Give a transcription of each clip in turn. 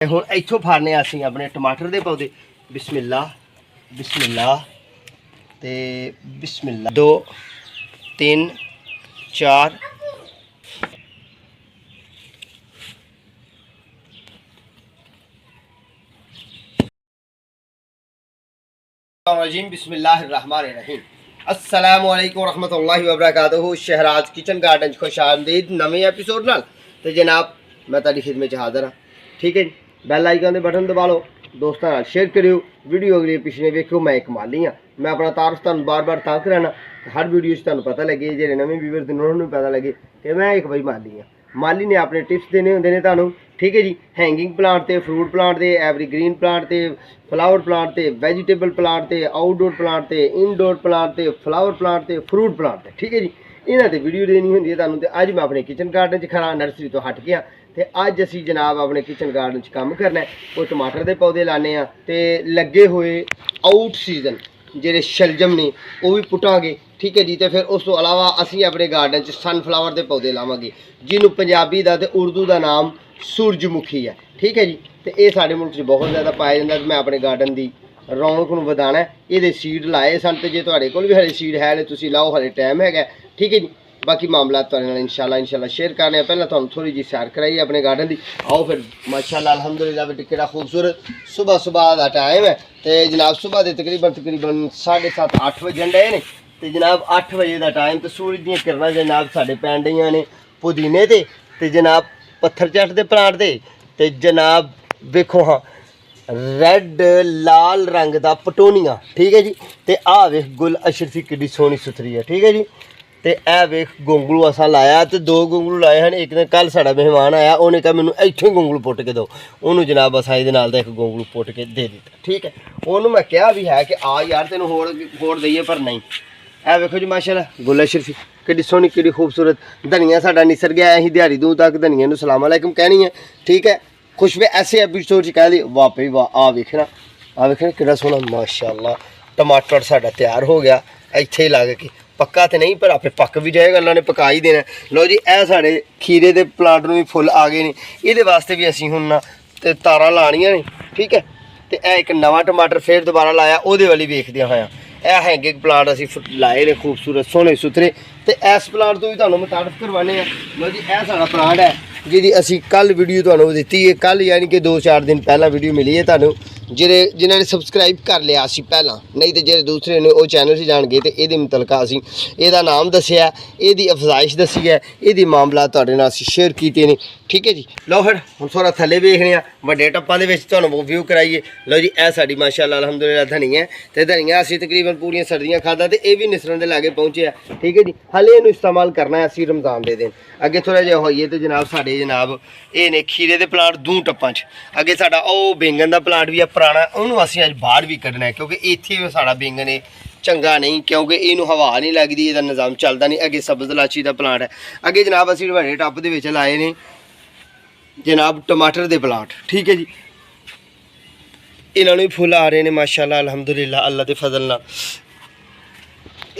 ਹੁਣ ਇੱਥੋਂ ਫੜਨੇ ਅਸੀਂ ਆਪਣੇ ਟਮਾਟਰ ਦੇ ਪੌਦੇ। ਬਿਸਮਿल्ला बिस्मिल्लाह ते बिस्मिल्लाह 2 3 4 बिस्मिल्लाहिर्रहमानिर्रहीम। अस्सलामु अलैकुम रहमतुल्लाहि व बरकातहू। शहराज किचन गार्डन खुश आमदीद नवे एपीसोड नाल। ते जनाब मैं तुहाडी खिदमत च हाज़र हाँ। ठीक है जी, बैल आइकन दे बटन दबा लो, दोस्तों नाल शेयर करियो, वीडियो अगली पिछले वेखियो। मैं एक माली हाँ, मैं अपना तारफ तुहानू बार बार तां कराना हर वीडियो तुहानू पता लगे, जेह्ड़े नवे व्यूअर्स ने उन्होंने पता लगे कि मैं एक भाई माली हाँ। माली ने अपने टिप्स देने होंदे ने तुहानू। ठीक है जी, हैंगिंग प्लांट ते फ्रूट प्लांट ते एवरीग्रीन प्लांट ते फ्लावर प्लांट ते वैजीटेबल प्लांट ते आउटडोर प्लांट ते इनडोर प्लांट ते फ्लावर प्लांट ते फ्रूट प्लांट ते। ठीक है जी, इन्हां ते वीडियो देनी होंदी है तुहानू। ते अज मैं अपने किचन गार्डन च खड़ा, नर्सरी तो हट गया ते अज असीं जनाब अपने किचन गार्डन च काम करना है। वो टमाटर के पौधे लाने आ ते लगे हुए आउट सीजन जेह्ड़े शलजम ने वो भी पुटांगे। ठीक है जी, तो फिर उस तो अलावा असीं अपने गार्डन च सनफ्लावर के पौधे लावांगे, जिन्होंने पंजाबी का ते उर्दू का नाम सूरजमुखी है। ठीक है जी, तो ये साढ़े मुल्क च बहुत ज़्यादा पाया जाता। मैं अपने गार्डन की रौनक नूं वधाना है, ये सीड लाए सन, तो जे तुहाडे कोल भी हले सीड है तो तुसीं लाओ, हले टाइम है। ठीक है जी, बाकी मामला तुहाडे नाल इंशाल्लाह शेयर करने। पहले तुहानूं थोड़ी जी सैर कराइए अपने गार्डन की। आओ फिर माशाल्लाह अल्हम्दुलिल्लाह बेटे किहड़ा खूबसूरत सुबह सुबह का टाइम है। तो जनाब सुबह के तकरीबन 7:30 8 बजन डे ने। तो जनाब 8 बजे का टाइम, तो सूरज दी किरणां जनाब साडे पैण डईआं ने पुदीने ते जनाब पत्थर चट दे प्लांट ते जनाब वेखो हाँ रैड लाल रंग का पटोनिया। ठीक है जी, तो आ वेख गुल अशरफी किड्डी सोहनी सुथरी है। ठीक है जी, तो यह वेख गोंगलू असा लाया, तो 2 गोंगलू लाए हैं। एक ने कल साड़ा मेहमान आया, उन्हें कहा मैनू इत्थों गोंगलू पुट के दो, उन्होंने जनाब असा ये एक गोंगलू पुट के दे दिता। ठीक है, उन्होंने मैं कहा भी है कि आ यार तेन होर दईए, पर नहीं। ए वेखो जी माशाल्लाह गुल अशरफी किड्डी सोहनी किड्डी खूबसूरत। धनिया साडा निसर गया, असीं दिहाड़ी दूर तक धनिया नूं सलाम अलैकुम कहनी है। ठीक है, कुछ भी ऐसे एपीसोड च कह दी वाह भाई वाह। आ वेखना कितना सोहना माशाल्लाह। टमाटर साडा तैयार हो गया, इत्थे ही लग के पक्का तो नहीं पर आपे पक भी जाएगा, अल्लाह ने पका ही देना। लो जी, ए साढ़े खीरे के प्लांट में भी फुल आ गए हैं, ये वास्ते भी असीं हुण ना ते तारां लाणियां ने। ठीक है, तो यह एक नवा टमाटर फिर दोबारा लाया, वो वाली वेखदे होया यह हैंगिंग प्लांट असीं लाए ने खूबसूरत सोहने सुथरे। तो इस प्लांट तो भी तुहानूं मैं तारीफ करवाने। लो जी, यह साडा प्लांट है जिहदी असीं कल वीडियो तुहानूं दित्ती है, कल यानी कि 2-4 दिन पहला वीडियो मिली है तुहानूं, जिन्होंने सबसक्राइब कर लिया असी पहला, नहीं तो जो दूसरे ने वो चैनल से जान गए। तो ये मुतलक असी एदा नाम दसिया, ये अफजाइश दसी है, ये मामला तुहाडे नाल असी शेयर किए हैं। ठीक है जी, लो फिर हम थोड़ा थले वेखने वड्डे टप्पां दे विच तुहानूं व्यू कराइए। लो जी, ए साडी माशाल्लाह अल्हम्दुलिल्लाह धनिया है, तो धनिया असी तकरीबन पूरी सर्दियां खादा, तो ये भी निसरन दे लागे पहुँचे है। ठीक है जी, हाले इनू इस्तेमाल करना है असी रमज़ान दे दिन। अगे थोड़ा जिहा होइए तो जनाब साडे जनाब ये ने खीरे दे प्लांट 2 टप्पां च। अगे साडा ओ बैंगन दा प्लांट भी है पुराना, उन्होंने असीं अज बाहर भी कड्ढना है, क्योंकि इत्थे साडा बैंगन है चंगा नहीं, क्योंकि इनू हवा नहीं लगती, इसका निज़ाम चलता नहीं। अगे सब्ज़ इलाची का प्लांट है। अगे जनाब असीं वड्डे टप दे विच लाए ने जनाब टमाटर के प्लांट। ठीक है जी, इन्होंने भी फुल आ रहे हैं माशाल्लाह अल्हम्दुलिल्लाह अल्लाह के फजल नाल।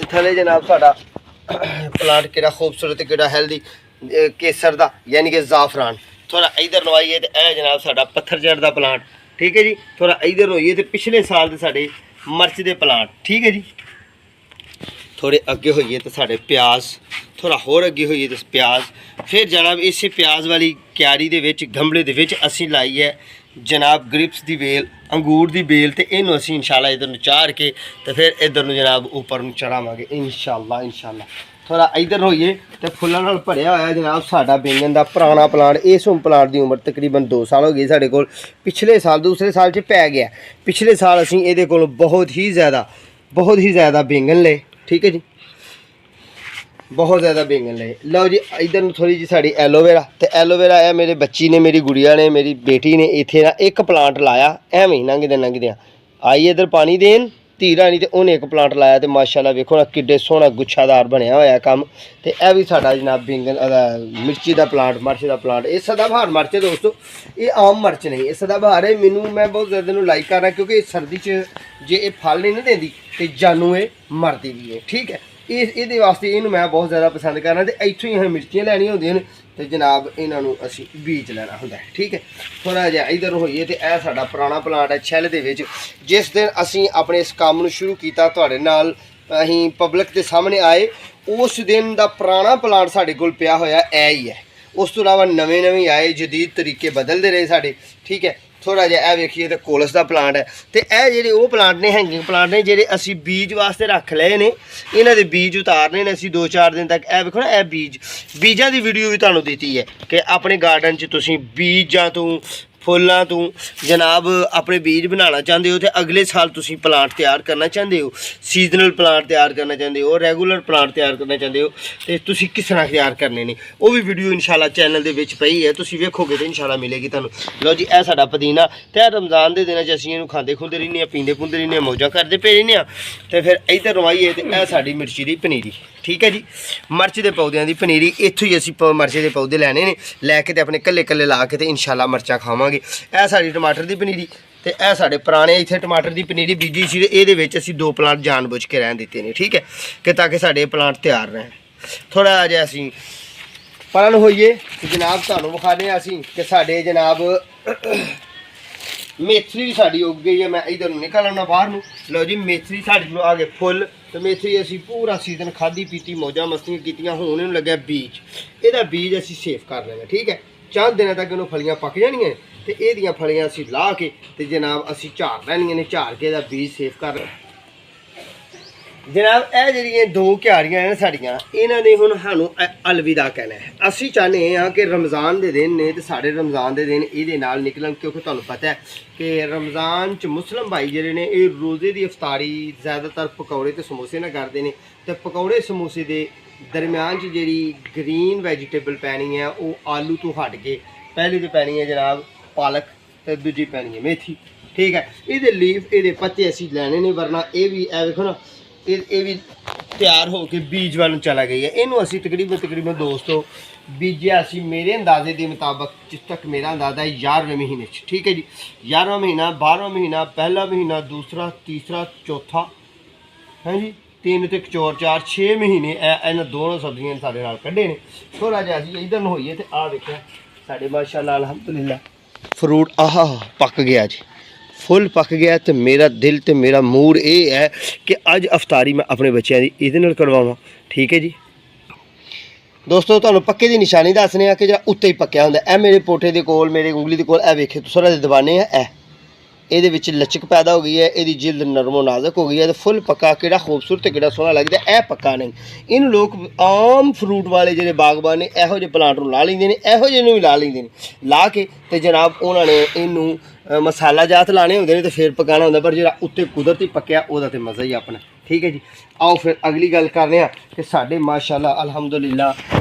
थले जनाब साडा प्लांट किहड़ा खूबसूरत किहड़ा हेल्दी केसर दा यानी कि जाफरान। थोड़ा इधर नवाइए तो यह जनाब साडा पत्थर चट दा प्लांट। ठीक है जी, थोड़ा इधर होइए तो पिछले साल के साडे मर्च के प्लांट। ठीक है जी, थोड़े अगे होइए तो साडे प्याज, थोड़ा होर अगे होइए तो प्याज। फिर जनाब इस प्याज वाली क्यारी दे विच गमले दे विच असीं लाई है जनाब ग्रिप्स दी बेल, अंगूर दी बेल। तो इनू असीं इंशाल्लाह इधर नूं चार के तो फिर इधर नूं जनाब ऊपर नूं चढ़ावांगे इंशाल्लाह। थोड़ा इधर होइए तो फुल्लां नाल भरिया होया जनाब साडा बैंगन दा पुराना प्लांट। इस प्लांट की उम्र तकरीबन 2 साल हो गई साडे कोल। पिछले साल दूसरे साल च पै गया, पिछले साल असीं इहदे कोल बहुत ही ज़्यादा बैंगन ले। ठीक है जी, बहुत ज़्यादा बैंगन ले। लो जी, इधर थोड़ी जी साड़ी एलोवेरा, तो एलोवेरा है मेरे बच्ची ने, मेरी गुड़िया ने, मेरी बेटी ने इत्थे ना एक प्लांट लाया एवें लंघदे आई इधर पानी देन धी रानी, तो उन्हें एक प्लांट लाया तो माशाल्लाह वेखो ना किड्डे सोहना गुच्छादार बनया होया कम। तो यह भी साडा जनाब बैंगन मिर्ची का प्लांट, मर्च का प्लांट। ये सदाबहार मर्च है दोस्तों, ये आम मर्च नहीं, ये सदाबहार है। मैं बहुत ज़्यादा इन्हूं लाइक कर रहा क्योंकि सर्दी च जे ये फल नहीं देती तो जानू ये मरती भी है। ठीक है, ये वास्ते इन्हूं मैं बहुत ज़्यादा पसंद करना। तो इत्थों ही असीं मिर्चियां लैनियां होंदियां ने, ਤੇ ਜਨਾਬ ਇਹਨਾਂ ਨੂੰ ਅਸੀਂ ਬੀਜ ਲੈਣਾ ਹੁੰਦਾ ਠੀਕ ਹੈ। ਥੋੜਾ ਜਿਹਾ ਇਧਰ ਹੋਈਏ ਤੇ ਇਹ ਸਾਡਾ ਪੁਰਾਣਾ ਪਲਾਂਟ ਹੈ ਛਿੱਲ ਦੇ ਵਿੱਚ। ਜਿਸ ਦਿਨ ਅਸੀਂ ਆਪਣੇ ਇਸ ਕੰਮ ਨੂੰ ਸ਼ੁਰੂ ਕੀਤਾ ਤੁਹਾਡੇ ਨਾਲ ਅਸੀਂ ਪਬਲਿਕ ਦੇ ਸਾਹਮਣੇ ਆਏ, ਉਸ ਦਿਨ ਦਾ ਪੁਰਾਣਾ ਪਲਾਂਟ ਸਾਡੇ ਕੋਲ ਪਿਆ ਹੋਇਆ ਇਹ ਹੀ ਹੈ। ਉਸ ਤੋਂ ਇਲਾਵਾ ਨਵੇਂ ਆਏ, ਜਦੀਦ ਤਰੀਕੇ ਬਦਲਦੇ ਰਹੇ ਸਾਡੇ ਠੀਕ ਹੈ। ਥੋੜਾ ਜਿਹਾ ਇਹ ਵੇਖੀਏ ਤਾਂ ਕੋਲਸ ਦਾ ਪਲਾਂਟ ਹੈ ਤੇ ਇਹ ਜਿਹੜੇ ਉਹ ਪਲਾਂਟ ਨੇ ਹੈਂਗਿੰਗ ਪਲਾਂਟ ਨੇ ਜਿਹੜੇ ਅਸੀਂ ਬੀਜ ਵਾਸਤੇ ਰੱਖ ਲਏ ਨੇ। ਇਹਨਾਂ ਦੇ ਬੀਜ ਉਤਾਰਨੇ ਨੇ ਅਸੀਂ 2-4 ਦਿਨ ਤੱਕ। ਇਹ ਵੇਖੋ ਨਾ ਇਹ ਬੀਜਾਂ ਦੀ ਵੀਡੀਓ ਵੀ ਤੁਹਾਨੂੰ ਦਿੱਤੀ ਹੈ ਕਿ ਆਪਣੇ ਗਾਰਡਨ 'ਚ ਤੁਸੀਂ ਬੀਜਾਂ ਤੋਂ ਫੁੱਲਾਂ ਤੋਂ ਜਨਾਬ ਆਪਣੇ ਬੀਜ ਬਣਾਉਣਾ ਚਾਹੁੰਦੇ ਹੋ ਤੇ ਅਗਲੇ ਸਾਲ ਤੁਸੀਂ ਪਲਾਂਟ ਤਿਆਰ ਕਰਨਾ ਚਾਹੁੰਦੇ ਹੋ, ਸੀਜ਼ਨਲ ਪਲਾਂਟ ਤਿਆਰ ਕਰਨਾ ਚਾਹੁੰਦੇ ਹੋ, ਰੈਗੂਲਰ ਪਲਾਂਟ ਤਿਆਰ ਕਰਨਾ ਚਾਹੁੰਦੇ ਹੋ ਤੇ ਤੁਸੀਂ ਕਿਸ ਤਰ੍ਹਾਂ ਤਿਆਰ ਕਰਨੇ ਨੇ, ਉਹ ਵੀ ਵੀਡੀਓ ਇਨਸ਼ਾਅੱਲਾ ਚੈਨਲ ਦੇ ਵਿੱਚ ਪਈ ਹੈ, ਤੁਸੀਂ ਵੇਖੋਗੇ ਤੇ ਇਨਸ਼ਾਅੱਲਾ ਮਿਲੇਗੀ ਤੁਹਾਨੂੰ। ਲਓ ਜੀ ਇਹ ਸਾਡਾ ਪੁਦੀਨਾ ਤੇ ਇਹ ਰਮਜ਼ਾਨ ਦੇ ਦਿਨਾਂ 'ਚ ਅਸੀਂ ਇਹਨੂੰ ਖਾਂਦੇ ਖੁੰਦੇ ਰਹਿੰਦੇ ਹਾਂ, ਪੀਂਦੇ ਪੁੰਦੇ ਰਹਿੰਦੇ ਹਾਂ, ਮੌਜਾਂ ਕਰਦੇ ਪਏ ਰਹਿੰਦੇ ਹਾਂ। ਤੇ ਫਿਰ ਇੱਧਰ ਰਵਾਈਏ ਤੇ ਇਹ ਸਾਡੀ ਮਿਰਚੀ ਦੀ ਪਨੀਰੀ ਠੀਕ ਹੈ ਜੀ। ਮਿਰਚ ਦੇ ਪੌਦਿਆਂ ਦੀ ਪਨੀਰੀ ਇੱਥੋਂ ਹੀ ਅਸੀਂ ਮਿਰਚ ਦੇ ਪੌਦੇ ਲੈਣੇ ਨੇ, ਲੈ ਕੇ ਤੇ ਆਪਣੇ ਕੱਲੇ ਲਾ ਕੇ ਤੇ ਇਨਸ਼ਾਅੱਲਾ ਮਿਰਚਾਂ ਖਾਵਾਂਗੇ। ਇਹ ਸਾਡੀ ਟਮਾਟਰ ਦੀ ਪਨੀਰੀ ਤੇ ਇਹ ਸਾਡੇ ਪੁਰਾਣੇ ਇੱਥੇ ਟਮਾਟਰ ਦੀ ਪਨੀਰੀ ਬੀਜੀ ਸੀ ਤੇ ਇਹਦੇ ਵਿੱਚ ਅਸੀਂ 2 ਪਲਾਂਟ ਜਾਣਬੁੱਝ ਕੇ ਰਹਿਣ ਦਿੱਤੇ ਨੇ ਠੀਕ ਹੈ ਕਿ ਤਾਂ ਕਿ ਸਾਡੇ ਪਲਾਂਟ ਤਿਆਰ ਰਹਿਣ। ਥੋੜਾ ਜਿਹਾ ਅਸੀਂ ਪੜਨ ਹੋਈਏ ਤੇ ਜਨਾਬ ਤੁਹਾਨੂੰ ਵਿਖਾਣੇ ਆ ਅਸੀਂ ਕਿ ਸਾਡੇ ਜਨਾਬ ਮੇਥਰੀ ਵੀ ਸਾਡੀ ਉੱਗ ਗਈ ਹੈ। ਮੈਂ ਇਧਰ ਨੂੰ ਨਿਕਲ ਆਉਣਾ ਬਾਹਰ ਨੂੰ। ਲਓ ਜੀ ਮੇਥਰੀ ਸਾਡੇ ਕੋਲ ਆ ਗਏ ਫੁੱਲ ਤੇ ਮੇਥਰੀ ਅਸੀਂ ਪੂਰਾ ਸੀਜ਼ਨ ਖਾਧੀ ਪੀਤੀ ਮੌਜਾਂ ਮਸਤੀਆਂ ਕੀਤੀਆਂ। ਹੁਣ ਇਹਨੂੰ ਲੱਗਿਆ ਬੀਜ, ਇਹਦਾ ਬੀਜ ਅਸੀਂ ਸੇਫ ਕਰ ਲੈਣਾ ਠੀਕ ਹੈ। 4 ਦਿਨਾਂ ਤੱਕ ਇਹਨੂੰ ਫਲੀਆਂ ਪੱਕ ਜਾਣੀਆਂ ਤੇ ਇਹਦੀਆਂ ਫਲੀਆਂ ਅਸੀਂ ਲਾ ਕੇ ਤੇ ਜਨਾਬ ਅਸੀਂ ਝਾੜ ਲੈਣੀਆਂ ਨੇ, ਝਾੜ ਕੇ ਇਹਦਾ ਬੀਜ ਸੇਫ ਕਰ ਲੈਣਾ ਜਨਾਬ। ਇਹ ਜਿਹੜੀਆਂ 2 ਕਿਆਰੀਆਂ ਨੇ ਸਾਡੀਆਂ, ਇਹਨਾਂ ਨੇ ਹੁਣ ਸਾਨੂੰ ਅਲਵਿਦਾ ਕਹਿਣਾ ਹੈ। ਅਸੀਂ ਚਾਹੁੰਦੇ ਹਾਂ ਕਿ ਰਮਜ਼ਾਨ ਦੇ ਦਿਨ ਨੇ ਤੇ ਸਾਡੇ ਰਮਜ਼ਾਨ ਦੇ ਦਿਨ ਇਹਦੇ ਨਾਲ ਨਿਕਲਣ, ਕਿਉਂਕਿ ਤੁਹਾਨੂੰ ਪਤਾ ਹੈ ਕਿ ਰਮਜ਼ਾਨ 'ਚ ਮੁਸਲਮ ਭਾਈ ਜਿਹੜੇ ਨੇ ਇਹ ਰੋਜ਼ੇ ਦੀ ਇਫਤਾਰੀ ਜ਼ਿਆਦਾਤਰ ਪਕੌੜੇ ਤੇ ਸਮੋਸੇ ਨਾਲ ਕਰਦੇ ਨੇ ਤੇ ਪਕੌੜੇ ਸਮੋਸੇ ਦੇ ਦਰਮਿਆਨ 'ਚ ਜਿਹੜੀ ਗ੍ਰੀਨ ਵੈਜੀਟੇਬਲ ਪੈਣੀ ਹੈ ਉਹ ਆਲੂ ਤੋਂ ਹਟ ਕੇ ਪਹਿਲੀ ਤੇ ਪੈਣੀ ਹੈ ਜਨਾਬ ਪਾਲਕ ਤੇ ਦੂਜੀ ਪੈਣੀ ਹੈ ਮੇਥੀ ਠੀਕ ਹੈ। ਇਹਦੇ ਲੀਫ ਇਹਦੇ ਪੱਤੇ ਅਸੀਂ ਲੈਣੇ ਨੇ, ਵਰਨਾ ਇਹ ਵੀ ਇਹ ਵੇਖੋ ਨਾ ਇਹ ਵੀ ਤਿਆਰ ਹੋ ਕੇ ਬੀਜ ਵੱਲ ਨੂੰ ਚਲਾ ਗਈ ਹੈ। ਇਹਨੂੰ ਅਸੀਂ ਤਕਰੀਬਨ ਦੋਸਤੋ ਬੀਜਿਆ ਸੀ ਮੇਰੇ ਅੰਦਾਜ਼ੇ ਦੇ ਮੁਤਾਬਕ, ਜਿਸ ਤੱਕ ਮੇਰਾ ਅੰਦਾਜ਼ਾ ਹੈ 11ਵੇਂ ਮਹੀਨੇ 'ਚ ਠੀਕ ਹੈ ਜੀ। 11ਵਾਂ ਮਹੀਨਾ, 12ਵਾਂ ਮਹੀਨਾ, ਪਹਿਲਾ ਮਹੀਨਾ, ਦੂਸਰਾ, ਤੀਸਰਾ, ਚੌਥਾ ਹਾਂਜੀ 3 ਤੇ 4 6 ਮਹੀਨੇ ਇਹਨਾਂ ਦੋਨੋਂ ਸਬਜ਼ੀਆਂ ਸਾਡੇ ਨਾਲ ਕੱਢੇ ਨੇ। ਥੋੜਾ ਜਿਹਾ ਅਸੀਂ ਇੱਧਰ ਨੂੰ ਹੋਈਏ ਤੇ ਆਹ ਵੇਖਿਆ ਸਾਡੇ ਮਾਸ਼ਾਅੱਲਾ ਅਲਹਮਦੁਲਿਲਾ ਫਰੂਟ ਆਹ ਪੱਕ ਗਿਆ ਜੀ, ਫੁੱਲ ਪੱਕ ਗਿਆ। ਤੇ ਮੇਰਾ ਦਿਲ ਤੇ ਮੇਰਾ ਮੂਡ ਇਹ ਹੈ ਕਿ ਅੱਜ ਇਫਤਾਰੀ ਮੈਂ ਆਪਣੇ ਬੱਚਿਆਂ ਦੀ ਇਹਦੇ ਨਾਲ ਕਰਵਾਵਾਂ ਠੀਕ ਹੈ ਜੀ। ਦੋਸਤੋ ਤੁਹਾਨੂੰ ਪੱਕੇ ਦੀ ਨਿਸ਼ਾਨੀ ਦੱਸਨੇ ਆ ਕਿ ਜਿਹੜਾ ਉੱਤੇ ਹੀ ਪੱਕਿਆ ਹੁੰਦਾ, ਇਹ ਮੇਰੇ ਪੋਟੇ ਦੇ ਕੋਲ, ਮੇਰੇ ਉਂਗਲੀ ਦੇ ਕੋਲ ਇਹ ਵੇਖੇ ਥੋੜਾ ਜਿਹਾ ਦਬਾਨੇ ਆ, ਇਹਦੇ ਵਿੱਚ ਲਚਕ ਪੈਦਾ ਹੋ ਗਈ ਹੈ, ਇਹਦੀ ਜਿਲਦ ਨਰਮੋ ਨਾਜ਼ੁਕ ਹੋ ਗਈ ਹੈ ਤੇ ਫੁੱਲ ਪੱਕਾ ਕਿਹੜਾ ਖੂਬਸੂਰਤ ਤੇ ਕਿਹੜਾ ਸੋਹਣਾ ਲੱਗਦਾ। ਇਹ ਪੱਕਾ ਨਹੀਂ, ਇਹਨੂੰ ਲੋਕ ਆਮ ਫਰੂਟ ਵਾਲੇ ਜਿਹੜੇ ਬਾਗਬਾਨ ਨੇ ਇਹੋ ਜਿਹੇ ਪਲਾਂਟ ਨੂੰ ਲਾ ਲੈਂਦੇ ਨੇ, ਇਹੋ ਜਿਹੇ ਨੂੰ ਵੀ ਲਾ ਲੈਂਦੇ ਨੇ, ਲਾ ਕੇ ਤੇ ਜਨਾਬ ਉਹਨਾਂ ਨੇ ਇਹਨੂੰ ਮਸਾਲਾ ਜਾਤ ਲਾਣੇ ਹੁੰਦੇ ਨੇ ਤੇ ਫਿਰ ਪਕਾਉਣਾ ਹੁੰਦਾ। ਪਰ ਜਿਹੜਾ ਉੱਤੇ ਕੁਦਰਤੀ ਪੱਕਿਆ ਉਹਦਾ ਤੇ ਮਜ਼ਾ ਹੀ ਆਪਣਾ ਠੀਕ ਹੈ ਜੀ। ਆਓ ਫਿਰ ਅਗਲੀ ਗੱਲ ਕਰਦੇ ਹਾਂ ਕਿ ਸਾਡੇ ਮਾਸ਼ਾਅੱਲਾ ਅਲਹਮਦੁਲਿਲਾ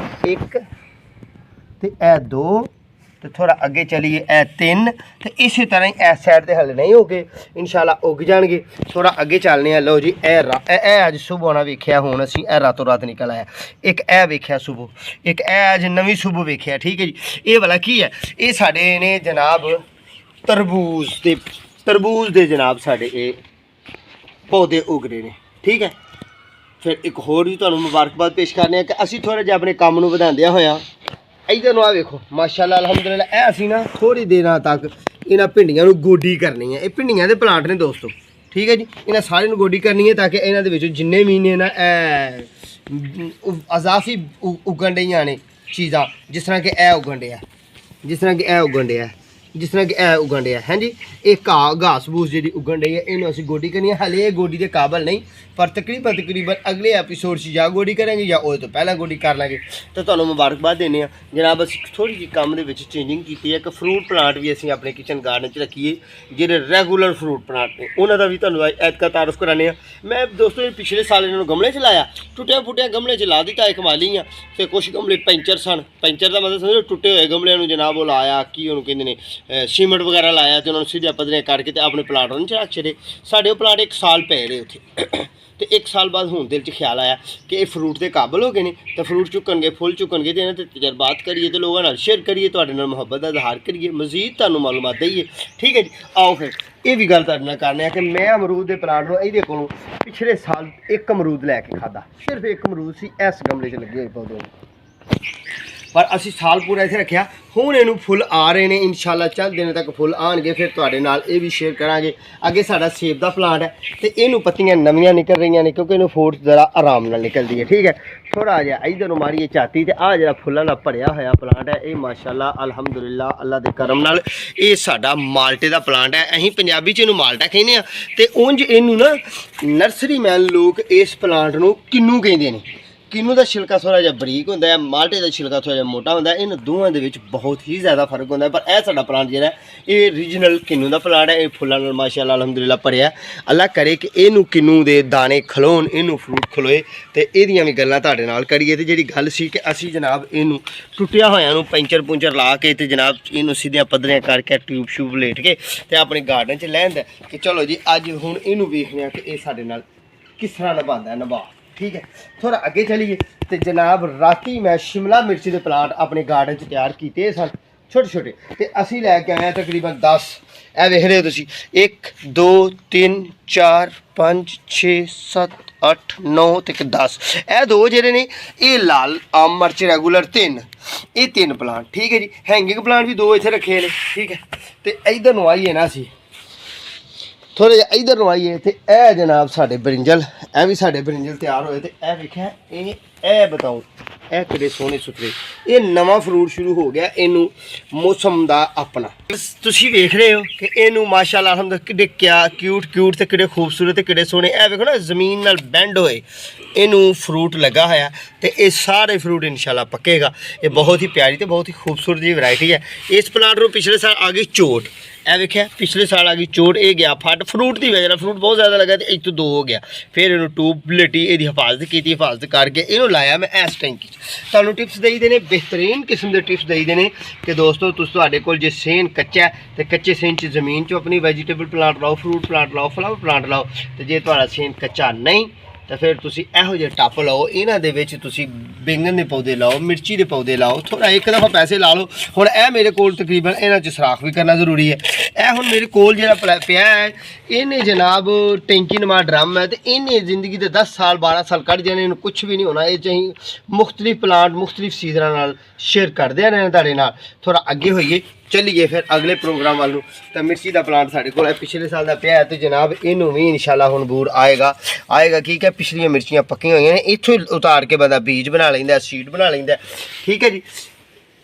1 ਤੇ ਇਹ 2 ਤੇ ਥੋੜਾ ਅੱਗੇ ਚਲੀਏ ਇਹ 3 ਤੇ ਇਸੇ ਤਰ੍ਹਾਂ ਹੀ ਇਸ ਸਾਈਡ ਤੇ ਹਲੇ ਨਹੀਂ ਹੋ ਗਏ, ਇਨਸ਼ਾਅੱਲਾ ਉੱਗ ਜਾਣਗੇ। ਥੋੜਾ ਅੱਗੇ ਚੱਲਨੇ ਆ। ਲਓ ਜੀ ਇਹ ਅੱਜ ਸੁਬਹ ਨਾ ਵੇਖਿਆ, ਹੁਣ ਅਸੀਂ ਇਹ ਰਾਤੋਂ ਰਾਤ ਨਿਕਲ ਆਇਆ। ਇੱਕ ਇਹ ਵੇਖਿਆ ਸੁਬਹ, ਇੱਕ ਇਹ ਅੱਜ ਨਵੀਂ ਸੁਬਹ ਵੇਖਿਆ ਠੀਕ ਹੈ ਜੀ। ਇਹ ਵਾਲਾ ਕੀ ਹੈ, ਇਹ ਸਾਡੇ ਨੇ ਜਨਾਬ ਤਰਬੂਜ਼ ਦੇ ਜਨਾਬ ਸਾਡੇ ਇਹ ਪੌਦੇ ਉਗ ਰਹੇ ਨੇ ਠੀਕ ਹੈ। ਫਿਰ ਇੱਕ ਹੋਰ ਵੀ ਤੁਹਾਨੂੰ ਮੁਬਾਰਕਬਾਦ ਪੇਸ਼ ਕਰਨੇ ਆ ਕਿ ਅਸੀਂ ਥੋੜ੍ਹਾ ਜਿਹਾ ਆਪਣੇ ਕੰਮ ਨੂੰ ਵਧਾਉਂਦਿਆਂ ਹੋਇਆਂ ਇੱਧਰ ਨੂੰ ਆ ਵੇਖੋ ਮਾਸ਼ਾਅੱਲਾ ਅਲਹਮਦੁਲਿਲਾ ਇਹ ਅਸੀਂ ਨਾ ਥੋੜ੍ਹੀ ਦੇਰਾਂ ਤੱਕ ਇਹਨਾਂ ਭਿੰਡੀਆਂ ਨੂੰ ਗੋਡੀ ਕਰਨੀ ਹੈ। ਇਹ ਭਿੰਡੀਆਂ ਦੇ ਪਲਾਂਟ ਨੇ ਦੋਸਤੋ ਠੀਕ ਹੈ ਜੀ। ਇਹਨਾਂ ਸਾਰਿਆਂ ਨੂੰ ਗੋਡੀ ਕਰਨੀ ਹੈ ਤਾਂ ਕਿ ਇਹਨਾਂ ਦੇ ਵਿੱਚੋਂ ਜਿੰਨੇ ਵੀ ਨੇ ਨਾ ਅਜ਼ਾਫੀ ਉਗਣ ਡਈਆਂ ਨੇ ਚੀਜ਼ਾਂ, ਜਿਸ ਤਰ੍ਹਾਂ ਕਿ ਇਹ ਉਗਣ ਡਿਆ, ਜਿਸ ਤਰ੍ਹਾਂ ਕਿ ਇਹ ਉਗਣ ਡਿਆ, ਜਿਸ ਤਰ੍ਹਾਂ ਕਿ ਇਹ ਉਗਣ ਡਿਆ ਹਾਂਜੀ। ਇਹ ਘਾਸ ਬੂਸ ਜਿਹੜੀ ਉਗਣ ਡਈ ਹੈ ਇਹਨੂੰ ਅਸੀਂ ਗੋਡੀ ਕਰਨੀ ਹੈ। ਹਾਲੇ ਇਹ ਗੋਡੀ ਦੇ ਕਾਬਲ ਨਹੀਂ, ਪਰ ਤਕਰੀਬਨ ਅਗਲੇ ਐਪੀਸੋਡ 'ਚ ਜਾਂ ਗੋਡੀ ਕਰਾਂਗੇ ਜਾਂ ਉਹਦੇ ਤੋਂ ਪਹਿਲਾਂ ਗੋਡੀ ਕਰ ਲਾਂਗੇ। ਤਾਂ ਤੁਹਾਨੂੰ ਮੁਬਾਰਕਬਾਦ ਦਿੰਦੇ ਹਾਂ ਜਨਾਬ। ਅਸੀਂ ਥੋੜ੍ਹੀ ਜਿਹੀ ਕੰਮ ਦੇ ਵਿੱਚ ਚੇਂਜਿੰਗ ਕੀਤੀ ਹੈ ਕਿ ਫਰੂਟ ਪਲਾਂਟ ਵੀ ਅਸੀਂ ਆਪਣੇ ਕਿਚਨ ਗਾਰਡਨ 'ਚ ਰੱਖੀਏ, ਜਿਹੜੇ ਰੈਗੂਲਰ ਫਰੂਟ ਪਲਾਂਟ ਨੇ ਉਹਨਾਂ ਦਾ ਵੀ ਤੁਹਾਨੂੰ ਐਤਕਾ ਤਾਰਫ ਕਰਾਉਂਦੇ ਹਾਂ। ਮੈਂ ਦੋਸਤੋ ਪਿਛਲੇ ਸਾਲ ਇਹਨਾਂ ਨੂੰ ਗਮਲੇ 'ਚ ਲਾਇਆ, ਟੁੱਟਿਆ ਫੁੱਟਿਆ ਗਮਲੇ 'ਚ ਲਾ ਦਿੱਤਾ ਇੱਕ ਮਾਲੀ ਆ ਤੇ ਕੁਛ ਗਮਲੇ ਪੈਂਚਰ ਸਨ। ਪੈਂਚਰ ਦਾ ਮਤਲਬ ਸਮਝੋ ਟੁੱਟੇ ਹੋਏ ਗਮਲਿਆਂ ਨੂੰ ਜਨਾਬ ਉਹ ਲਾਇਆ, ਕੀ ਉਹਨੂੰ ਕਹਿੰਦੇ ਨੇ, ਸੀਮੈਂਟ ਵਗੈਰਾ ਲਾਇਆ ਤੇ ਉਹਨਾਂ ਨੂੰ ਸਿੱਧੇ ਪੱਧਰੇ ਕਰਕੇ ਤੇ ਆਪਣੇ ਪਲਾਂਟ ਉਹਨਾਂ 'ਚ ਰੱਖ ਛੱਡੇ। ਸਾਡੇ ਉਹ ਪਲਾਂਟ 1 ਸਾਲ ਪਏ ਰਹੇ ਉੱਥੇ ਤੇ 1 ਸਾਲ ਬਾਅਦ ਹੁਣ ਦਿਲ 'ਚ ਖਿਆਲ ਆਇਆ ਕਿ ਇਹ ਫਰੂਟ ਦੇ ਕਾਬਲ ਹੋ ਗਏ ਨੇ ਤੇ ਫਰੂਟ ਚੁੱਕਣਗੇ, ਫੁੱਲ ਚੁੱਕਣਗੇ ਤੇ ਇਹਨਾਂ 'ਤੇ ਤਜਰਬਾਤ ਕਰੀਏ ਤੇ ਲੋਕਾਂ ਨਾਲ ਸ਼ੇਅਰ ਕਰੀਏ, ਤੁਹਾਡੇ ਨਾਲ ਮੁਹੱਬਤ ਦਾ ਇਜ਼ਹਾਰ ਕਰੀਏ, ਮਜ਼ੀਦ ਤੁਹਾਨੂੰ ਮਾਲੂਮਾਤ ਦਈਏ ਠੀਕ ਹੈ ਜੀ। ਆਓ ਫਿਰ ਇਹ ਵੀ ਗੱਲ ਤੁਹਾਡੇ ਨਾਲ ਕਰਨੇ ਆ ਕਿ ਮੈਂ ਅਮਰੂਦ ਦੇ ਪਲਾਂਟ ਨੂੰ ਇਹਦੇ ਕੋਲੋਂ ਪਿਛਲੇ ਸਾਲ 1 ਅਮਰੂਦ ਲੈ ਕੇ ਖਾਧਾ, ਸਿਰਫ 1 ਅਮਰੂਦ ਸੀ ਇਸ ਗਮਲੇ 'ਚ ਲੱਗੇ ਹੋਏ ਪੌਦੇ। ਪਰ ਅਸੀਂ ਸਾਲ ਪੂਰਾ ਇੱਥੇ ਰੱਖਿਆ। ਹੁਣ ਇਹਨੂੰ ਫੁੱਲ ਆ ਰਹੇ ਨੇ, ਇਨਸ਼ਾਅੱਲਾ ਚੰਦ ਦਿਨ ਤੱਕ ਫੁੱਲ ਆਣਗੇ, ਫਿਰ ਤੁਹਾਡੇ ਨਾਲ ਇਹ ਵੀ ਸ਼ੇਅਰ ਕਰਾਂਗੇ। ਅੱਗੇ ਸਾਡਾ ਸੇਬ ਦਾ ਪਲਾਂਟ ਹੈ ਤੇ ਇਹਨੂੰ ਪੱਤੀਆਂ ਨਵੀਆਂ ਨਿਕਲ ਰਹੀਆਂ ਨੇ ਕਿਉਂਕਿ ਇਹਨੂੰ ਫੋਰਸ ਜ਼ਰਾ ਆਰਾਮ ਨਾਲ ਨਿਕਲਦੀ ਹੈ। ਠੀਕ ਹੈ, ਥੋੜਾ ਜਿਹਾ ਇਧਰ ਨੂੰ ਮਾਰੀਏ ਝਾਤੀ ਤੇ ਆ ਜਿਹੜਾ ਫੁੱਲਾਂ ਦਾ ਭਰਿਆ ਹੋਇਆ ਪਲਾਂਟ ਹੈ ਇਹ ਮਾਸ਼ਾਅੱਲਾ ਅਲਹਮਦੁਲਿਲਾ ਅੱਲਾ ਦੇ ਕਰਮ ਨਾਲ ਇਹ ਸਾਡਾ ਮਾਲਟੇ ਦਾ ਪਲਾਂਟ ਹੈ। ਅਸੀਂ ਪੰਜਾਬੀ 'ਚ ਇਹਨੂੰ ਮਾਲਟਾ ਕਹਿੰਦੇ ਆ ਤੇ ਉਂਝ ਇਹਨੂੰ ਨਾ ਨਰਸਰੀ ਮੈਨ ਲੋਕ ਇਸ ਪਲਾਂਟ ਨੂੰ ਕਿੰਨੂ ਕਹਿੰਦੇ ਨੇ। ਕਿੰਨੂ ਦਾ ਛਿਲਕਾ ਥੋੜਾ ਜਿਹਾ ਬਰੀਕ ਹੁੰਦਾ ਹੈ, ਮਾਲਟੇ ਦਾ ਛਿਲਕਾ ਥੋੜਾ ਜਿਹਾ ਮੋਟਾ ਹੁੰਦਾ ਹੈ। ਇਹਨਾਂ ਦੋਵਾਂ ਦੇ ਵਿੱਚ ਬਹੁਤ ਹੀ ਜ਼ਿਆਦਾ ਫਰਕ ਹੁੰਦਾ ਹੈ। ਪਰ ਇਹ ਸਾਡਾ ਪਲਾਂਟ ਜਿਹੜਾ ਇਹ ਰੀਜਨਲ ਕਿੰਨੂ ਦਾ ਪਲਾਂਟ ਹੈ। ਇਹ ਫੁੱਲਾਂ ਨਾਲ ਮਾਸ਼ਾਅੱਲਾ ਅਲਹਮਦੁਲਿਲਾ ਭਰਿਆ। ਅੱਲਾ ਕਰੇ ਕਿ ਇਹਨੂੰ ਕਿੰਨੂ ਦੇ ਦਾਣੇ ਖਲੋਣ, ਇਹਨੂੰ ਫਰੂਟ ਖਲੋਏ ਤੇ ਇਹਦੀਆਂ ਵੀ ਗੱਲਾਂ ਤੁਹਾਡੇ ਨਾਲ ਕਰੀਏ। ਤੇ ਜਿਹੜੀ ਗੱਲ ਸੀ ਕਿ ਅਸੀਂ ਜਨਾਬ ਇਹਨੂੰ ਟੁੱਟਿਆ ਹੋਇਆਂ ਨੂੰ ਪੈਂਚਰ ਪੁੰਚਰ ਲਾ ਕੇ ਤੇ ਜਨਾਬ ਇਹਨੂੰ ਸਿੱਧੀਆਂ ਪੱਧਰੀਆਂ ਕਰਕੇ ਟਿਊਬ ਸ਼ੂਬ ਲੇਟ ਕੇ ਤੇ ਆਪਣੇ ਗਾਰਡਨ 'ਚ ਲੈਂਦਾ ਕਿ ਚਲੋ ਜੀ ਅੱਜ ਹੁਣ ਇਹਨੂੰ ਵੇਖਦੇ ਹਾਂ ਕਿ ਇਹ ਸਾਡੇ ਨਾਲ ਕਿਸ ਤਰ੍ਹਾਂ ਨਿਭਾਉਂਦਾ ਨਿਭਾ। ठीक है, थोड़ा अगे चलिए तो जनाब राती मैं शिमला मिर्ची के प्लांट अपने गार्डन च तैयार किए सन छोटे छोटे तो असी लैके आए तकरीबन 10। ए वेख रहे हो तुसी 1 2 3 4 5 6 7 8 9 ते 10 ए दो जेडे ने ये लाल आम मिर्च रेगूलर 3 ये 3 प्लांट। ठीक है जी, हैंगिंग प्लांट भी 2 इत्थे रखे ने। ठीक है, तो इधर नू आइए ना असी थोड़ा जिहा इधर नू आइए तो यह जनाब साढ़े बरिंजल ए भी साढ़े बरिंजल तैयार होए तो यह वेख्या ये बताओ ਇਹ ਕਿਹੜੇ ਸੋਹਣੇ ਸੁਥਰੇ ਇਹ ਨਵਾਂ ਫਰੂਟ ਸ਼ੁਰੂ ਹੋ ਗਿਆ। ਇਹਨੂੰ ਮੌਸਮ ਦਾ ਆਪਣਾ ਤੁਸੀਂ ਵੇਖ ਰਹੇ ਹੋ ਕਿ ਇਹਨੂੰ ਮਾਸ਼ਾਅੱਲਾ ਅਲਹਮਦੁਲਿਲਾ ਕਿੱਡੇ ਕਿਆ ਕਿਊਟ ਤੇ ਕਿੱਡੇ ਖੂਬਸੂਰਤ ਤੇ ਕਿੱਡੇ ਸੋਹਣੇ ਇਹ ਵੇਖੋ ਨਾ ਜ਼ਮੀਨ ਨਾਲ ਬੈਂਡ ਹੋਏ ਇਹਨੂੰ ਫਰੂਟ ਲੱਗਾ ਹੋਇਆ ਤੇ ਇਹ ਸਾਰੇ ਫਰੂਟ ਇਨਸ਼ਾਅੱਲਾ ਪੱਕੇਗਾ। ਇਹ ਬਹੁਤ ਹੀ ਪਿਆਰੀ ਤੇ ਬਹੁਤ ਹੀ ਖੂਬਸੂਰਤ ਜੀ ਵੈਰਾਈਟੀ ਹੈ। ਇਸ ਪਲਾਂਟ ਨੂੰ ਪਿਛਲੇ ਸਾਲ ਆ ਗਈ ਚੋਟ, ਇਹ ਵੇਖਿਆ ਪਿਛਲੇ ਸਾਲ ਆ ਗਈ ਚੋਟ, ਇਹ ਗਿਆ ਫਟ ਫਰੂਟ ਦੀ ਵਜ੍ਹਾ ਨਾਲ ਫਰੂਟ ਬਹੁਤ ਜ਼ਿਆਦਾ ਲੱਗਾ ਤੇ ਇੱਕ ਤੋਂ 2 ਹੋ ਗਿਆ। ਫਿਰ ਇਹਨੂੰ ਟੂਬ ਲੇਟੀ ਇਹਦੀ ਹਿਫਾਜ਼ਤ ਕੀਤੀ, ਹਿਫਾਜ਼ਤ ਕਰਕੇ ਇਹਨੂੰ ਲਾਇਆ ਮੈਂ ਇਸ ਟੈਂਕੀ 'ਚ। ਤੁਹਾਨੂੰ ਟਿਪਸ ਦੇਈਦੇ ਨੇ, ਬਿਹਤਰੀਨ ਕਿਸਮ ਦੇ ਟਿਪਸ ਦੇਈਦੇ ਨੇ ਕਿ ਦੋਸਤੋ ਤੁਹਾਡੇ ਕੋਲ ਜੇ ਸੇਨ ਕੱਚਾ ਤੇ ਕੱਚੇ ਸੇਨ 'ਚ ਜ਼ਮੀਨ 'ਚ ਆਪਣੀ ਵੈਜੀਟੇਬਲ ਪਲਾਂਟ ਲਾਓ, ਫਰੂਟ ਪਲਾਂਟ ਲਾਓ, ਫਲਾਵਰ ਪਲਾਂਟ ਲਾਓ। ਤੇ ਜੇ ਤੁਹਾਡਾ ਸੇਨ ਕੱਚਾ ਨਹੀਂ ਤਾਂ ਫਿਰ ਤੁਸੀਂ ਇਹੋ ਜਿਹੇ ਟੱਪ ਲਾਓ, ਇਹਨਾਂ ਦੇ ਵਿੱਚ ਤੁਸੀਂ ਬੈਂਗਣ ਦੇ ਪੌਦੇ ਲਾਓ, ਮਿਰਚੀ ਦੇ ਪੌਦੇ ਲਾਓ। ਥੋੜਾ ਇੱਕ ਦਫਾ ਪੈਸੇ ਲਾ ਲਓ। ਹੁਣ ਇਹ ਮੇਰੇ ਕੋਲ ਤਕਰੀਬਨ ਇਹਨਾਂ 'ਚ ਸਰਾਖ ਵੀ ਕਰਨਾ ਜ਼ਰੂਰੀ ਹੈ। ਇਹ ਹੁਣ ਮੇਰੇ ਕੋਲ ਜਿਹੜਾ ਪਿਆ ਹੈ ਇਹਨੇ ਜਨਾਬ ਟੈਂਕੀ ਨਮਾ ਡਰਮ ਹੈ ਤੇ ਇਹਨੇ ਜ਼ਿੰਦਗੀ ਦੇ 10 ਸਾਲ 12 ਸਾਲ ਕੱਢ ਜਾਣੇ, ਇਹਨੂੰ ਕੁਛ ਵੀ ਨਹੀਂ ਹੋਣਾ। ਇਹ 'ਚ ਅਸੀਂ ਮੁਖਤਲਿਫ ਪਲਾਂਟ ਮੁਖਤਲਿਫ ਸੀਜ਼ਨਾਂ ਨਾਲ ਸ਼ੇਅਰ ਕਰਦੇ ਆ ਨੇ ਤੁਹਾਡੇ ਨਾਲ। ਥੋੜਾ ਅੱਗੇ ਹੋਈਏ ਚੱਲੀਏ ਫਿਰ ਅਗਲੇ ਪ੍ਰੋਗਰਾਮ ਵੱਲ ਨੂੰ। ਤਾਂ ਮਿਰਚੀ ਦਾ ਪਲਾਂਟ ਸਾਡੇ ਕੋਲ ਪਿਛਲੇ ਸਾਲ ਦਾ ਪਿਆ ਤੇ ਜਨਾਬ ਇਹਨੂੰ ਵੀ ਇਨਸ਼ਾਅੱਲਾ ਹੁਣ ਬੂਰ ਆਏਗਾ। ਕੀ ਹੈ ਪਿਛਲੀਆਂ ਮਿਰਚੀਆਂ ਪੱਕੀਆਂ ਹੋਈਆਂ ਨੇ, ਇੱਥੋਂ ਹੀ ਉਤਾਰ ਕੇ ਬੰਦਾ ਬੀਜ ਬਣਾ ਲੈਂਦਾ, ਸੀਡ ਬਣਾ ਲੈਂਦਾ। ਠੀਕ ਹੈ ਜੀ,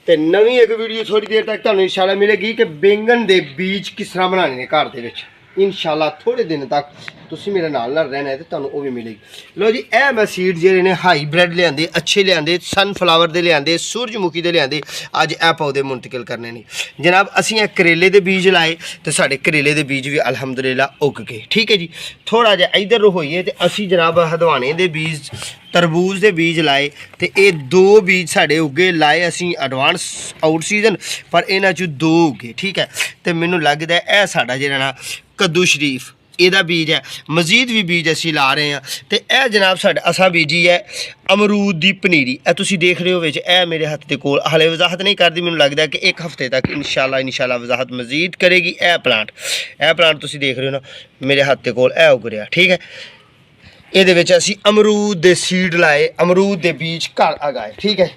ਤੇ ਨਵੀਂ ਇੱਕ ਵੀਡੀਓ ਥੋੜੀ ਦੇਰ ਤੱਕ ਤੁਹਾਨੂੰ ਇਨਸ਼ਾਅੱਲਾ ਮਿਲੇਗੀ ਕਿ ਬੈਂਗਣ ਦੇ ਬੀਜ ਕਿਸ ਤਰ੍ਹਾਂ ਬਣਾਉਣੇ ਨੇ ਘਰ ਦੇ ਵਿੱਚ। ਇਨਸ਼ਾਅੱਲਾ ਥੋੜੇ ਦਿਨ ਤੱਕ ਤੁਸੀਂ ਮੇਰੇ ਨਾਲ ਰਹਿਣਾ ਹੈ ਤੇ ਤੁਹਾਨੂੰ ਉਹ ਵੀ ਮਿਲੇਗੀ। ਲੋ ਜੀ, ਇਹ ਮੈਂ ਸੀਡ ਜਿਹੜੇ ਨੇ ਹਾਈਬ੍ਰਿਡ ਲਿਆਂਦੇ, ਅੱਛੇ ਲਿਆਂਦੇ, ਸਨਫਲਾਵਰ ਦੇ ਲਿਆਂਦੇ, ਸੂਰਜਮੁਖੀ ਦੇ ਲਿਆਂਦੇ, ਅੱਜ ਇਹ ਪੌਦੇ ਮੁੰਤਕਿਲ ਕਰਨੇ ਨੇ ਜਨਾਬ। ਅਸੀਂ ਇਹ ਕਰੇਲੇ ਦੇ ਬੀਜ ਲਾਏ ਤੇ ਸਾਡੇ ਕਰੇਲੇ ਦੇ ਬੀਜ ਵੀ ਅਲਹਮਦੁਲਿਲਾ ਉੱਗ ਗਏ। ਠੀਕ ਹੈ ਜੀ, ਥੋੜਾ ਜਿਹਾ ਇੱਧਰ ਨੂੰ ਹੋਈਏ ਤੇ ਅਸੀਂ ਜਨਾਬ ਹਦਵਾਣੇ ਦੇ ਬੀਜ, ਤਰਬੂਜ ਦੇ ਬੀਜ ਲਾਏ ਤੇ ਇਹ 2 ਬੀਜ ਸਾਡੇ ਉੱਗੇ। ਲਾਏ ਅਸੀਂ ਐਡਵਾਂਸ ਆਊਟ ਸੀਜ਼ਨ ਪਰ ਇਹਨਾਂ 'ਚ 2 ਉੱਗੇ। ਠੀਕ ਹੈ, ਤੇ ਮੈਨੂੰ ਲੱਗਦਾ ਇਹ ਸਾਡਾ ਜਿਹੜਾ ਨਾ ਕੱਦੂ ਸ਼ਰੀਫ ਇਹਦਾ ਬੀਜ ਹੈ। ਮਜ਼ੀਦ ਵੀ ਬੀਜ ਅਸੀਂ ਲਾ ਰਹੇ ਹਾਂ ਤੇ ਇਹ ਜਨਾਬ ਸਾਡਾ ਅਸਾਂ ਬੀਜੀ ਹੈ ਅਮਰੂਦ ਦੀ ਪਨੀਰੀ। ਇਹ ਤੁਸੀਂ ਦੇਖ ਰਹੇ ਹੋ ਵਿੱਚ ਇਹ ਮੇਰੇ ਹੱਥ ਦੇ ਕੋਲ ਹਾਲੇ ਵਜ਼ਾਹਤ ਨਹੀਂ ਕਰਦੀ, ਮੈਨੂੰ ਲੱਗਦਾ ਕਿ 1 ਹਫ਼ਤੇ ਤੱਕ ਇਨਸ਼ਾਅੱਲਾ ਵਜ਼ਾਹਤ ਮਜ਼ੀਦ ਕਰੇਗੀ। ਇਹ ਪਲਾਂਟ ਤੁਸੀਂ ਦੇਖ ਰਹੇ ਹੋ ਨਾ ਮੇਰੇ ਹੱਥ ਦੇ ਕੋਲ ਇਹ ਉੱਗ ਰਿਹਾ। ਠੀਕ ਹੈ, ਇਹਦੇ ਵਿੱਚ ਅਸੀਂ ਅਮਰੂਦ ਦੇ ਸੀਡ ਲਾਏ, ਅਮਰੂਦ ਦੇ ਬੀਜ ਘਰ ਉਗਾਏ। ਠੀਕ ਹੈ,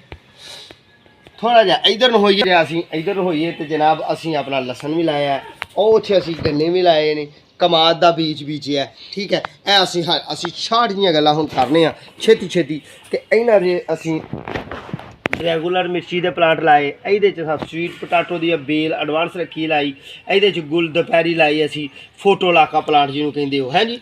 ਥੋੜਾ ਜਿਹਾ ਇੱਧਰ ਨੂੰ ਹੋਈਏ, ਅਸੀਂ ਇੱਧਰ ਨੂੰ ਹੋਈਏ ਤੇ ਜਨਾਬ ਅਸੀਂ ਆਪਣਾ ਲਸਣ ਵੀ ਲਾਇਆ, ਉਹ ਉੱਥੇ ਅਸੀਂ ਗੰਨੇ ਵੀ ਲਾਏ ਨੇ, ਕਮਾਦ ਦਾ ਬੀਜ ਬੀਜਿਆ। ਠੀਕ ਹੈ, ਇਹ ਅਸੀਂ ਛਾੜ ਦੀਆਂ ਗੱਲਾਂ ਹੁਣ ਕਰਨੇ ਆ ਛੇਤੀ ਤੇ ਇਹਨਾਂ ਦੇ ਅਸੀਂ ਰੈਗੂਲਰ ਮਿਰਚੀ ਦੇ ਪਲਾਂਟ ਲਾਏ। ਇਹਦੇ 'ਚ ਸਵੀਟ ਪੋਟੈਟੋ ਦੀ ਬੇਲ ਐਡਵਾਂਸ ਰੱਖੀ ਲਾਈ। ਇਹਦੇ 'ਚ ਗੁਲ ਦੁਪਹਿਰੀ ਲਾਈ ਅਸੀਂ, ਫੋਟੋ ਲਾਕਾ ਪਲਾਂਟ ਜਿਹਨੂੰ ਕਹਿੰਦੇ ਹੋ ਹੈ ਜੀ।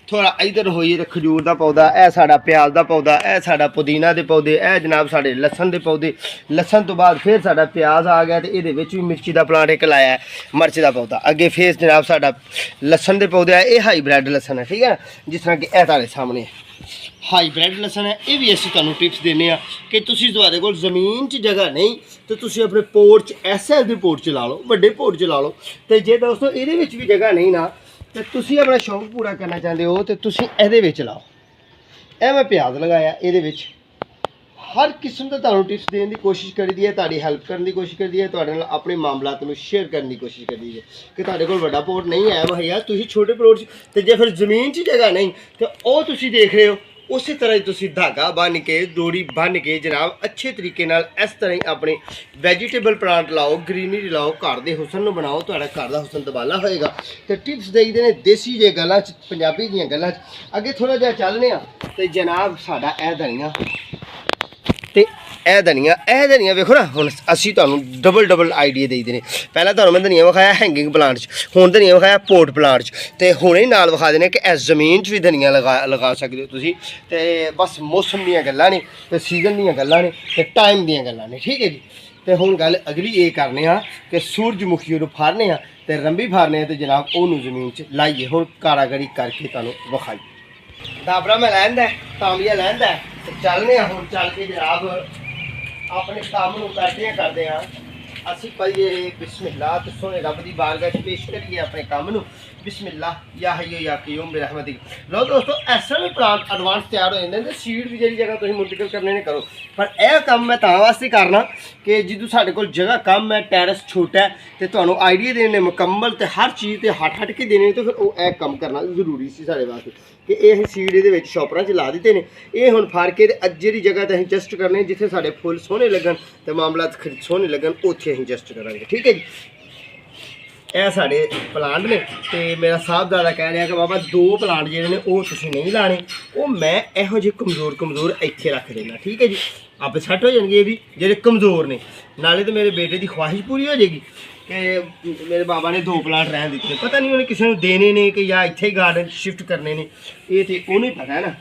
ਥੋੜਾ ਇੱਧਰ ਹੋਈਏ ਤਾਂ ਖਜੂਰ ਦਾ ਪੌਦਾ, ਇਹ ਸਾਡਾ ਪਿਆਜ਼ ਦਾ ਪੌਦਾ, ਇਹ ਸਾਡਾ ਪੁਦੀਨਾ ਦੇ ਪੌਦੇ, ਇਹ ਜਨਾਬ ਸਾਡੇ ਲਸਣ ਦੇ ਪੌਦੇ। ਲਸਣ ਤੋਂ ਬਾਅਦ ਫਿਰ ਸਾਡਾ ਪਿਆਜ਼ ਆ ਗਿਆ ਤੇ ਇਹਦੇ ਵਿੱਚ ਵੀ ਮਿਰਚੀ ਦਾ ਪਲਾਂਟ ਇੱਕ ਲਾਇਆ, ਮਿਰਚ ਦਾ ਪੌਦਾ। ਅੱਗੇ ਫਿਰ ਜਨਾਬ ਸਾਡਾ ਲਸਣ ਦੇ ਪੌਦੇ ਆ, ਇਹ ਹਾਈਬ੍ਰਿਡ ਲਸਣ ਹੈ। ਠੀਕ ਹੈ, ਜਿਸ ਤਰ੍ਹਾਂ ਕਿ ਇਹ ਤੁਹਾਡੇ ਸਾਹਮਣੇ ਹਾਈਬ੍ਰਿਡ ਲਸਣ ਹੈ। ਇਹ ਵੀ ਅਸੀਂ ਤੁਹਾਨੂੰ ਟਿਪਸ ਦਿੰਦੇ ਹਾਂ ਕਿ ਤੁਸੀਂ ਤੁਹਾਡੇ ਕੋਲ ਜ਼ਮੀਨ 'ਚ ਜਗ੍ਹਾ ਨਹੀਂ ਤਾਂ ਤੁਸੀਂ ਆਪਣੇ ਪੋਰਟ 'ਚ ਐਸਐਸ ਦੇ ਪੋਰਟ 'ਚ ਲਾ ਲਓ, ਵੱਡੇ ਪੋਰਟ 'ਚ ਲਾ ਲਓ। ਤੇ ਜੇ ਦੋਸਤੋ ਇਹਦੇ ਵਿੱਚ ਵੀ ਜਗ੍ਹਾ ਨਹੀਂ ਨਾ ਤੇ ਤੁਸੀਂ ਆਪਣਾ ਸ਼ੌਂਕ ਪੂਰਾ ਕਰਨਾ ਚਾਹੁੰਦੇ ਹੋ ਤੇ ਤੁਸੀਂ ਇਹਦੇ ਵਿੱਚ ਲਾਓ। ਇਹ ਮੈਂ ਪਿਆਜ਼ ਲਗਾਇਆ, ਇਹਦੇ ਵਿੱਚ ਹਰ ਕਿਸਮ ਦਾ ਤੁਹਾਨੂੰ ਟਿਪਸ ਦੇਣ ਦੀ ਕੋਸ਼ਿਸ਼ ਕਰੀਦੀ ਹੈ, ਤੁਹਾਡੀ ਹੈਲਪ ਕਰਨ ਦੀ ਕੋਸ਼ਿਸ਼ ਕਰਦੀ ਹੈ, ਤੁਹਾਡੇ ਨਾਲ ਆਪਣੇ ਮਾਮਲਾਤ ਨੂੰ ਸ਼ੇਅਰ ਕਰਨ ਦੀ ਕੋਸ਼ਿਸ਼ ਕਰਦੀ ਹੈ ਕਿ ਤੁਹਾਡੇ ਕੋਲ ਵੱਡਾ ਪੋਰਟ ਨਹੀਂ ਹੈ ਮੁਹੱਈਆ, ਤੁਸੀਂ ਛੋਟੇ ਪਲੋਟ 'ਚ ਤੇ ਜੇ ਫਿਰ ਜ਼ਮੀਨ 'ਚ ਜਗ੍ਹਾ ਨਹੀਂ ਤੇ ਉਹ ਤੁਸੀਂ ਦੇਖ ਰਹੇ ਹੋ ਉਸੇ ਤਰ੍ਹਾਂ ਹੀ ਤੁਸੀਂ ਧਾਗਾ ਬੰਨ ਕੇ ਡੋਰੀ ਬੰਨ ਕੇ ਜਨਾਬ ਅੱਛੇ ਤਰੀਕੇ ਨਾਲ ਇਸ ਤਰ੍ਹਾਂ ਹੀ ਆਪਣੇ ਵੈਜੀਟੇਬਲ ਪਲਾਂਟ ਲਾਓ, ਗ੍ਰੀਨਰੀ ਲਾਓ, ਘਰ ਦੇ ਹੁਸਨ ਨੂੰ ਬਣਾਓ, ਤੁਹਾਡਾ ਘਰ ਦਾ ਹੁਸਨ ਦੁਬਾਲਾ ਹੋਏਗਾ। ਤੇ ਟਿਪਸ ਦੇਈਦੇ ਨੇ ਦੇਸੀ ਜੇ ਗੱਲਾਂ 'ਚ, ਪੰਜਾਬੀ ਦੀਆਂ ਗੱਲਾਂ 'ਚ। ਅੱਗੇ ਥੋੜ੍ਹਾ ਜਿਹਾ ਚੱਲਦੇ ਹਾਂ ਤੇ ਜਨਾਬ ਸਾਡਾ ਇਹ ਧਨੀਆ ਤੇ ਇਹ ਧਨੀਆ ਵੇਖੋ ਨਾ। ਹੁਣ ਅਸੀਂ ਤੁਹਾਨੂੰ ਡਬਲ ਆਈਡੀਆ ਦੇਈਦੇ ਨੇ। ਪਹਿਲਾਂ ਤੁਹਾਨੂੰ ਮੈਂ ਧਨੀਆ ਵਿਖਾਇਆ ਹੈਂਗਿੰਗ ਪਲਾਂਟ 'ਚ, ਹੁਣ ਧਨੀਆ ਵਿਖਾਇਆ ਪੋਟ ਪਲਾਂਟ 'ਚ, ਤੇ ਹੁਣੇ ਨਾਲ ਵਿਖਾ ਦੇਣੇ ਕਿ ਇਸ ਜ਼ਮੀਨ 'ਚ ਵੀ ਧਨੀਆ ਲਗਾ ਸਕਦੇ ਹੋ ਤੁਸੀਂ। ਤੇ ਬਸ ਮੌਸਮ ਦੀਆਂ ਗੱਲਾਂ ਨੇ ਤੇ ਸੀਜ਼ਨ ਦੀਆਂ ਗੱਲਾਂ ਨੇ ਤੇ ਟਾਈਮ ਦੀਆਂ ਗੱਲਾਂ ਨੇ, ਠੀਕ ਹੈ ਜੀ। ਤੇ ਹੁਣ ਗੱਲ ਅਗਲੀ ਇਹ ਕਰਨੇ ਆ ਕਿ ਸੂਰਜਮੁਖੀ ਨੂੰ ਫਾੜਨੇ ਆ ਤੇ ਰੰਬੀ ਫਾੜਨੇ ਆ ਤੇ ਜਨਾਬ ਉਹਨੂੰ ਜ਼ਮੀਨ 'ਚ ਲਾਈਏ। ਹੁਣ ਕਾਰਾਗਰੀ ਕਰਕੇ ਤੁਹਾਨੂੰ ਵਿਖਾਈ। ਦਾਬਰਾ ਮੈਂ ਲੈਂਦਾ, ਤਾਂਬੀਆ ਲੈਂਦਾ ਤੇ ਚੱਲਨੇ ਆ। ਹੁਣ ਚੱਲ ਕੇ ਜਨਾਬ ਆਪਣੇ ਕੰਮ ਨੂੰ ਕਰਦੇ ਆ। ਅਸੀਂ ਪੜ੍ਹੀਏ ਬਿਸਮਿਲ੍ਲਾ ਤੇ ਸੋਹਣੇ ਰੱਬ ਦੀ ਬਾਰਗਾਹ 'ਚ ਪੇਸ਼ ਕਰੀਏ ਆਪਣੇ ਕੰਮ ਨੂੰ। ਬਿਸਮਿਲ੍ਲਾ ਯਾ ਹਯੂ ਯਾ ਕਯੂਮ ਬਿਰਹਮਤਿਕ। ਲਓ ਦੋਸਤੋ, ਇਸ ਤਰ੍ਹਾਂ ਵੀ ਪਲਾਂਟ ਐਡਵਾਂਸ ਤਿਆਰ ਹੋ ਜਾਂਦੇ ਨੇ ਤੇ ਸੀਡ ਵੀ ਜਿਹੜੀ ਜਗ੍ਹਾ ਤੁਸੀਂ ਮੁੰਤਕਿਲ ਕਰਨੇ ਨੇ ਕਰੋ। ਪਰ ਇਹ ਕੰਮ ਮੈਂ ਤਾਂ ਵਾਸਤੇ ਕਰਨਾ ਕਿ ਜਦੋਂ ਸਾਡੇ ਕੋਲ ਜਗ੍ਹਾ ਕਮ ਹੈ, ਟੈਰਸ ਛੋਟਾ ਹੈ ਤੇ ਤੁਹਾਨੂੰ ਆਈਡੀਆ ਦੇਣੇ ਮੁਕੰਮਲ ਤੇ ਹਰ ਚੀਜ਼ ਤੇ ਹਟ ਕੇ ਦੇਣੇ, ਤੇ ਫਿਰ ਉਹ ਇਹ ਕੰਮ ਕਰਨਾ ਜ਼ਰੂਰੀ ਸੀ ਸਾਡੇ ਵਾਸਤੇ ਕਿ ਇਹ ਅਸੀਂ ਸੀਡ ਇਹਦੇ ਵਿੱਚ ਸ਼ੋਪਰਾਂ 'ਚ ਲਾ ਦਿੱਤੇ ਨੇ। ਇਹ ਹੁਣ ਫੜ ਕੇ ਤੇ ਅੱਜੇ ਦੀ ਜਗ੍ਹਾ ਤੇ ਅਸੀਂ ਜਸਟ ਕਰਨੇ, ਜਿੱਥੇ ਸਾਡੇ ਫੁੱਲ ਸੋਹਣੇ ਲੱਗਣ ਤੇ ਮਾਮਲਾਤ ਸੋਹਣੇ ਲੱਗਣ, ਉੱਥੇ ਅਸੀਂ ਜਸਟ ਕਰਾਂਗੇ, ਠੀਕ ਹੈ ਜੀ। ਇਹ ਸਾਡੇ ਪਲਾਂਟ ਨੇ ਤੇ ਮੇਰਾ ਸਾਹਿਬਜ਼ਾਦਾ ਕਹਿ ਰਿਹਾ ਕਿ ਬਾਬਾ 2 ਪਲਾਂਟ ਜਿਹੜੇ ਨੇ ਉਹ ਤੁਸੀਂ ਨਹੀਂ ਲਾਣੇ, ਉਹ ਮੈਂ ਇਹੋ ਜਿਹੇ ਕਮਜ਼ੋਰ ਇੱਥੇ ਰੱਖ ਦੇਣਾ, ਠੀਕ ਹੈ ਜੀ। ਆਪੇ ਸੈੱਟ ਹੋ ਜਾਣਗੇ ਇਹ ਵੀ ਜਿਹੜੇ ਕਮਜ਼ੋਰ ਨੇ। ਨਾਲੇ ਤਾਂ ਮੇਰੇ ਬੇਟੇ ਦੀ ਖਵਾਹਿਸ਼ ਪੂਰੀ ਹੋ ਜਾਏਗੀ ਕਿ ਮੇਰੇ ਬਾਬਾ ਨੇ 2 ਪਲਾਂਟ ਰਹਿਣ ਦਿੱਤੇ। ਪਤਾ ਨਹੀਂ ਉਹਨੇ ਕਿਸੇ ਨੂੰ ਦੇਣੇ ਨੇ ਕਿ ਜਾਂ ਇੱਥੇ ਹੀ ਗਾਰਡਨ ਸ਼ਿਫਟ ਕਰਨੇ ਨੇ, ਇਹ ਤੇ ਉਹਨੂੰ ਹੀ ਪਤਾ ਹੈ ਨਾ।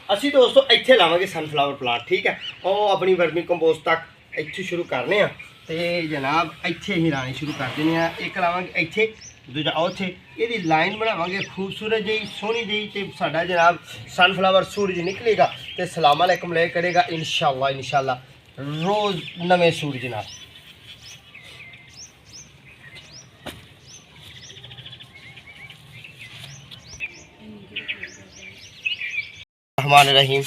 ਅਸੀਂ ਦੋਸਤੋ ਇੱਥੇ ਲਾਵਾਂਗੇ ਸਨਫਲਾਵਰ ਪਲਾਂਟ, ਠੀਕ ਹੈ। ਉਹ ਆਪਣੀ ਵਰਮੀ ਕੰਪੋਸਟ ਤੱਕ ਇੱਥੇ ਸ਼ੁਰੂ ਕਰਨੇ ਆ ਤੇ ਜਨਾਬ ਇੱਥੇ ਹੀ ਲਾਣੇ ਸ਼ੁਰੂ ਕਰ ਦੇਣੇ ਆ। ਇੱਕ ਲਾਵਾਂਗੇ ਇੱਥੇ, ਦੂਜਾ ਉੱਥੇ। ਇਹਦੀ ਲਾਈਨ ਬਣਾਵਾਂਗੇ ਖੂਬਸੂਰਤ ਜਿਹੀ, ਸੋਹਣੀ ਜਿਹੀ, ਤੇ ਸਾਡਾ ਜਨਾਬ ਸਨਫਲਾਵਰ ਸੂਰਜ ਨਿਕਲੇਗਾ ਤੇ ਸਲਾਮ ਅਲੈਕੁਮ ਲੈ ਕਰੇਗਾ ਇਨਸ਼ਾਅੱਲਾ ਰੋਜ਼ ਨਵੇਂ ਸੂਰਜ ਨਾਲ। रहमान रहीम।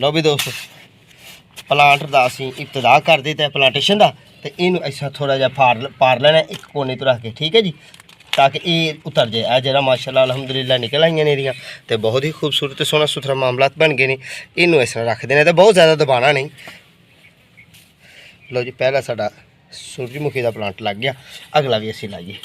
लो भी दोस्तों, प्लांट का असी इब्तदा कर दिता है प्लांटेशन का, तो इनू ऐसा थोड़ा जहा पार लेना एक कोने तो रख के, ठीक है जी, ताकि ये उतर जाए। आ जरा माशाल्लाह अल्हम्दुलिल्लाह निकल आईयां ने एरिया तो बहुत ही खूबसूरत सोहना सुथरा मामलात बन गए हैं। इनू इस तरह रख देना तो बहुत ज़्यादा दबाना नहीं। लो जी, पहला साडा सूरजमुखी का प्लांट लग गया, अगला भी असी लाइए।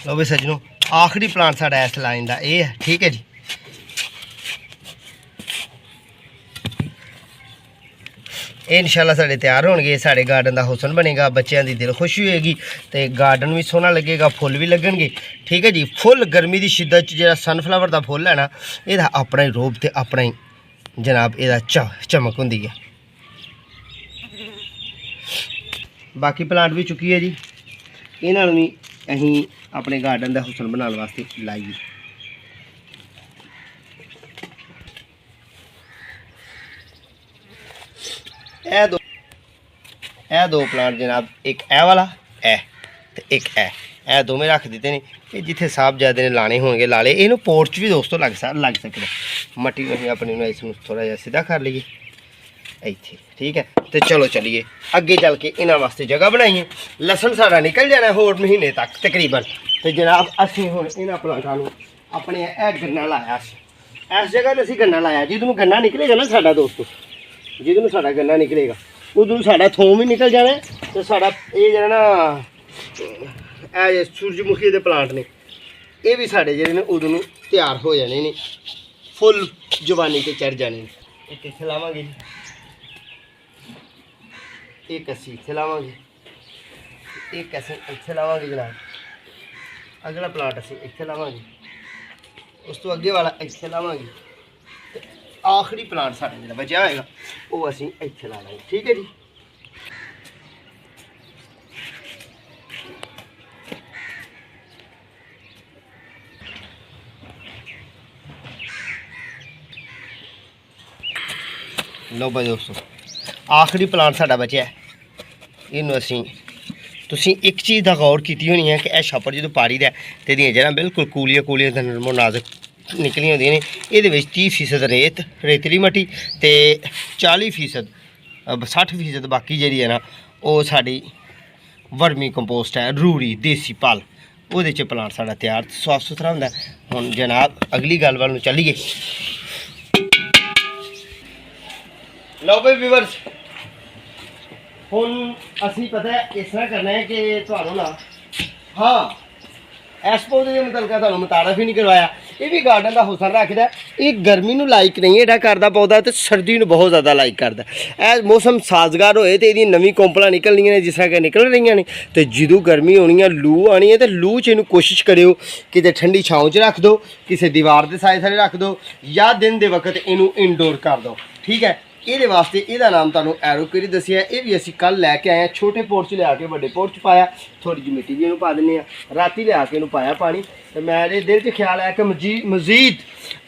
लो भी सज्जनों, आखिरी प्लांट साडा इस लाइन का ये है, ठीक है जी। ये इंशाल्लाह साडे तैयार होणगे, साडे गार्डन का हुसन बनेगा, बच्चों की दिल खुश होएगी तो गार्डन भी सोहना लगेगा, फुल भी लगणगे, ठीक है जी। फुल गर्मी की शिद्दत जो सनफ्लावर का फुल है ना, यदा अपना ही रूप तो अपना ही जनाब यदा चमक होंदी है। बाकी प्लांट भी चुकी है जी, इन्हों भी अहीं अपने गार्डन का हुसन बनाने वास्ते लाइए। ए दो प्लांट जनाब, एक ए वाला एक ए दोवें रख दिते ने। ये जिथे साहबजादे ने लाने होंगे ला ले। इनू पोर्ट च भी दोस्तों लग सकते। मट्टी में अपनी इसमें थोड़ा जहा सीधा कर लीए इत्थे, ठीक है। तो चलो चलिए अगे चल के इन्होंने वास्ते जगह बनाइए। लसन साड़ा निकल जाना होर महीने तक तकरीबन। तो जनाब असी हुण इन्हां प्लांटां नूं अपने गन्ना लाया, इस जगह ते असीं गन्ना लाया। जिदों गन्ना निकलेगा ना साडा दोस्तों, जिदों साडा गन्ना निकलेगा उदों साडा थोम भी निकल जाना। तो साडा ये जेहड़ा ना सूरजमुखी के प्लांट ने ये भी साडे जेहड़े ने उदों नूं तैयार हो जाने ने, फुल जवानी ते चढ़ जाने ने। एक इत्थे लावांगे जी, एक असी इत्थे लावांगे, एक असी इत्थे लावांगे जनाब। अगला प्लांट असी इत्थे लावांगे, उस तो अगे वाला इत्थे लावांगे, आखिरी प्लांट साढ़े जो बचा होएगा वो असीं इत्थे ला लांगे। ठीक है जी। लो भाई दोस्तों आखिरी प्लांट साढ़ा बचा है, इनू असीं तुसीं एक चीज़ का गौर की होनी है कि यह छप्पर जो पारी दा ते एदियां जड़ां बिल्कुल कूलियां कूलियां ते नरमो नाजुक निकली होंदियां ने। ये 30% रेत रेतली मट्टी ते 40% 60% बाकी जी है ना वो साड़ी वर्मी कंपोस्ट है रूड़ी देसी पल वो प्लांट साड़ा तैयार साफ सुथरा होंदा। हुण जनाब अगली गल वाल चलीए। लो भाई व्यूअर्स हुण असीं पता है इस तरह करना है कि तुहानूं ना हाँ इस पौधे के मतलब तुहानूं मुतारफ ही नहीं करवाया। ये भी गार्डन का हुसन रखता है। ये गर्मी नूं लाइक नहीं है करता पौधा तो सर्दी नूं बहुत ज़्यादा लाइक करता है। मौसम साजगार होए तो ये नवीं कोंपलां निकलनियां ने जिस तरह कि निकल रही ने। तो जदों गर्मी होनी है लू आनी है तो लू च इनूं कोशिश करियो कि ठंडी छाँव च रख दो, किसी दीवार के साए थले रख दो या दिन के वक्त इनूं इंडोर कर दो। ठीक है। ये वास्ते यदा नाम तुहानूं एरोकेरी दसिया। ये भी असीं कल लैके आए हैं, छोटे पोर्च लिया के बड़े पोर्च पाया, थोड़ी जी मिट्टी भी इनूं पा दिंदे आं, राती लिया के इनूं पाया पानी। तो मेरे दिल च ख्याल है कि मजीद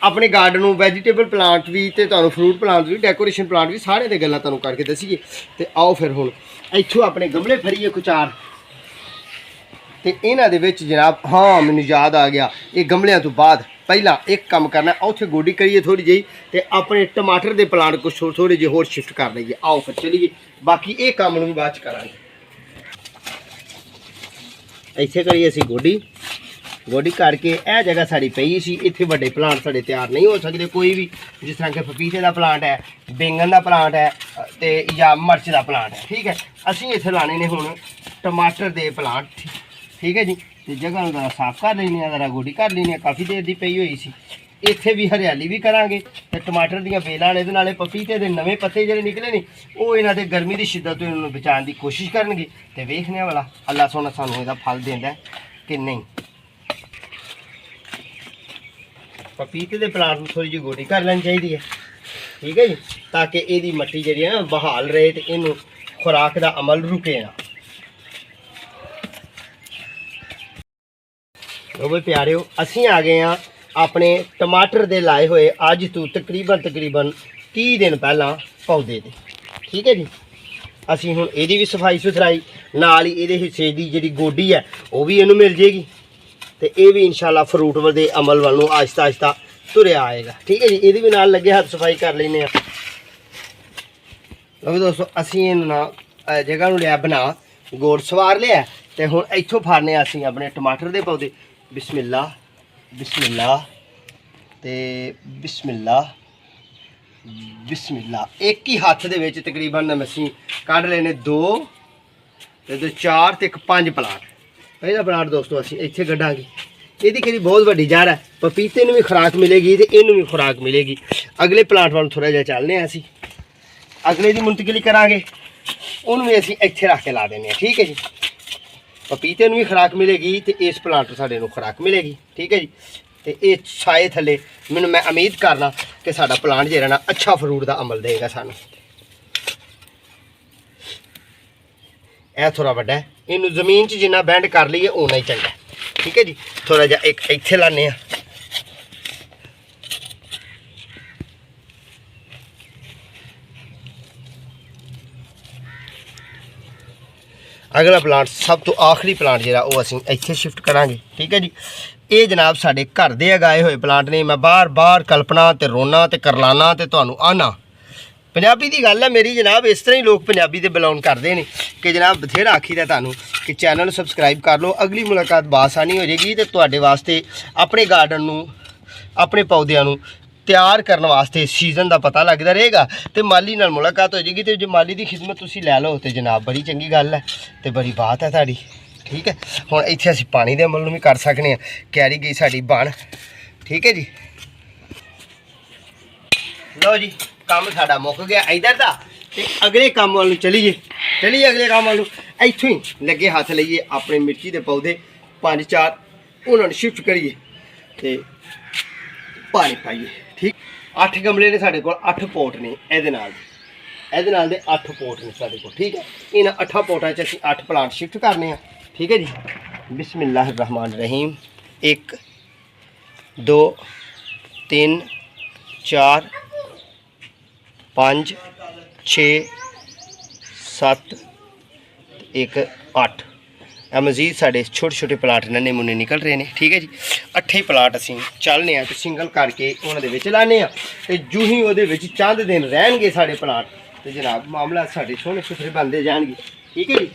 अपने गार्डन में वैजीटेबल प्लांट भी ते तुहानूं फ्रूट प्लांट भी डेकोरेशन प्लांट भी सारे दे गल्लां तुहानूं करके दसीए। तो आओ फिर हुण इत्थों अपने गमले फरीए कुछ चार तो इन्हां दे विच जनाब हाँ मैनूं याद आ गया, ये गमलियां तो बाद पहला एक काम करना उत्थे गोडी करिए थोड़ी जी तो अपने टमाटर के प्लांट कुछ थोड़े जे होर शिफ्ट कर लईए। आओ फिर चलिए बाकी ये काम भी बाद करांगे। इत्थे करिए असीं गोडी करके यह जगह साड़ी पई सी, इत्थे बड़े प्लांट साढ़े तैयार नहीं हो सकते कोई भी, जिस तरह के पपीते का प्लांट है, बैंगन का प्लांट है तो या मिर्च का प्लांट है। ठीक है। असीं इत्थे लाने ने हुण टमाटर के प्लांट। ठीक है जी। तो जगह जरा साफ कर लेने, जरा गोडी कर लेने, काफ़ी देर की पई हुई सी। इत्थे भी हरियाली भी करांगे तो टमाटर दीयां बेलां ने नाले पपीते के नवे पत्ते जिहड़े निकले ने वो इन्हां दे गर्मी की शिद्दत तो इन्होंने बचाने की कोशिश करनगे। तो वेखने वाला अल्लाह सोना सानूं इहदा फल देंदा कि नहीं। पपीते के प्लांट में थोड़ी जी गोडी कर लेनी चाहिए है। ठीक है जी। ताकि यदी मट्टी जी है ना बहाल रहे तो इनू खुराक का अमल रुके ना। वो भी प्यारे असी आ गए हैं अपने टमाटर दे लाए हुए अज तो तकरीबन 30 दिन पहला पौधे दे। ठीक है जी। असी हुण इहदी भी सफाई सुथराई नाल ही इहदे हिस्से की जिहड़ी गोडी है वो भी इनू मिल जाएगी तो ये भी इंशाल्लाह फ्रूट वाले अमल वालों आहिस्ता आहिस्ता तुरया आएगा। ठीक है जी। ये भी नाल लगे हाथ सफाई कर लेने। लो दोस्तों असी ना जगह नूं लिया बना गोड़ सवार लिया तो हुण इत्थों फाड़ने असी अपने टमाटर के पौधे। बिस्मिल्लाह बिस्मिल्लाह ते बिस्मिल्लाह बिस्मिल्लाह। एक ही हाथ दे विच तकरीबन असीं कढ लेने 2 ते 4 ते 5 प्लांट। पहला प्लांट दोस्तों असीं इत्थे कढांगे। ਇਹਦੀ ਕਿਹੜੀ बहुत ਵੱਡੀ जड़ है, पपीते ਨੂੰ भी खुराक मिलेगी तो इनू भी खुराक मिलेगी। अगले प्लांट वालों थोड़ा जिहा चलने असीं अगले की मुंतकिली करांगे, उन्होंने भी असीं इत्थे रख के ला देने। ठीक है जी। पपीते भी खुराक मिलेगी तो इस प्लांट साढ़े नूं खुराक मिलेगी। ठीक है जी। तो ये साए थले मैं उम्मीद करना कि साडा प्लांट जिहड़ा ना अच्छा फ्रूट का अमल देगा सानूं। यह थोड़ा वड्डा है, इनू जमीन च जिन्ना बैंड कर लीए उन्ना ही चंगा। ठीक है जी। थोड़ा जिहा एक इत्थे लाने आ। अगला प्लांट सब तो आखिरी प्लांट जिहड़ा वो असीं इत्थे शिफ्ट करांगे। ठीक है जी। ये जनाब साडे घर दे उगाए हुए प्लांट ने। मैं बार बार कल्पना ते रोना ते करलाना ते तुहानूं आना पंजाबी की गल है मेरी जनाब। इस तरह ही लोग पंजाबी दे बिलोंग करते हैं कि जनाब बथेरा आखीदा तुहानूं कि चैनल सबसक्राइब कर लो। अगली मुलाकात बासानी हो जाएगी तो तुहाडे वास्ते अपने गार्डन नूं अपने पौधों नूं तैयार करने वास्ते सीजन का पता लगता रहेगा तो माली नाल मुलाकात हो जाएगी। तो जो माली की खिदमत तुसीं लै लो तो जनाब बड़ी चंगी गल है तो बड़ी बात है साड़ी। ठीक है। हुण इत्थे असीं पानी दे अमल नूं भी कर सकने हैं। क्यारी गई साड़ी बन। ठीक है जी। लो जी काम साडा मुक गया इधर का तो अगले काम वाल चलीए अगले काम वाल इत्थों ही लगे हाथ लईए अपने मिर्ची के पौधे 5-4 उन्होंने शिफ्ट करिए तो पानी पाइए। ठीक। 8 गमले ने साढ़े कोल, 8 पोट ने ਇਹਦੇ ਨਾਲ ਦੇ 8 पोट ने साढ़े कोल। ठीक है, इन 8 पोटां च ਅਸੀਂ 8 प्लांट शिफ्ट करने हैं। ठीक है जी, बिस्मिल्लाहिर्रहमानिर्रहीम। 1 2 3 4 5 6 7 1 8 मजीद साढ़े छोटे छोटे प्लाट नन्हे मुन्ने निकल रहे हैं। ठीक है जी, 8 ही प्लाट असी चलने तो सिंगल करके उन्होंने लाने तो जू ही वो चंद दिन रहनगे साढ़े प्लाट तो जनाब मामला साढ़े सोहने सुथरे बनते जाएंगे। ठीक है जी,